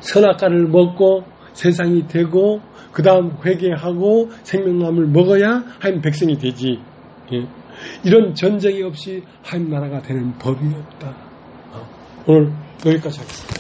선악과를 먹고 세상이 되고 그 다음 회개하고 생명나무를 먹어야 하나님 백성이 되지. 이런 전쟁이 없이 하나님 나라가 되는 법이 없다. 오늘 여기까지 하겠습니다.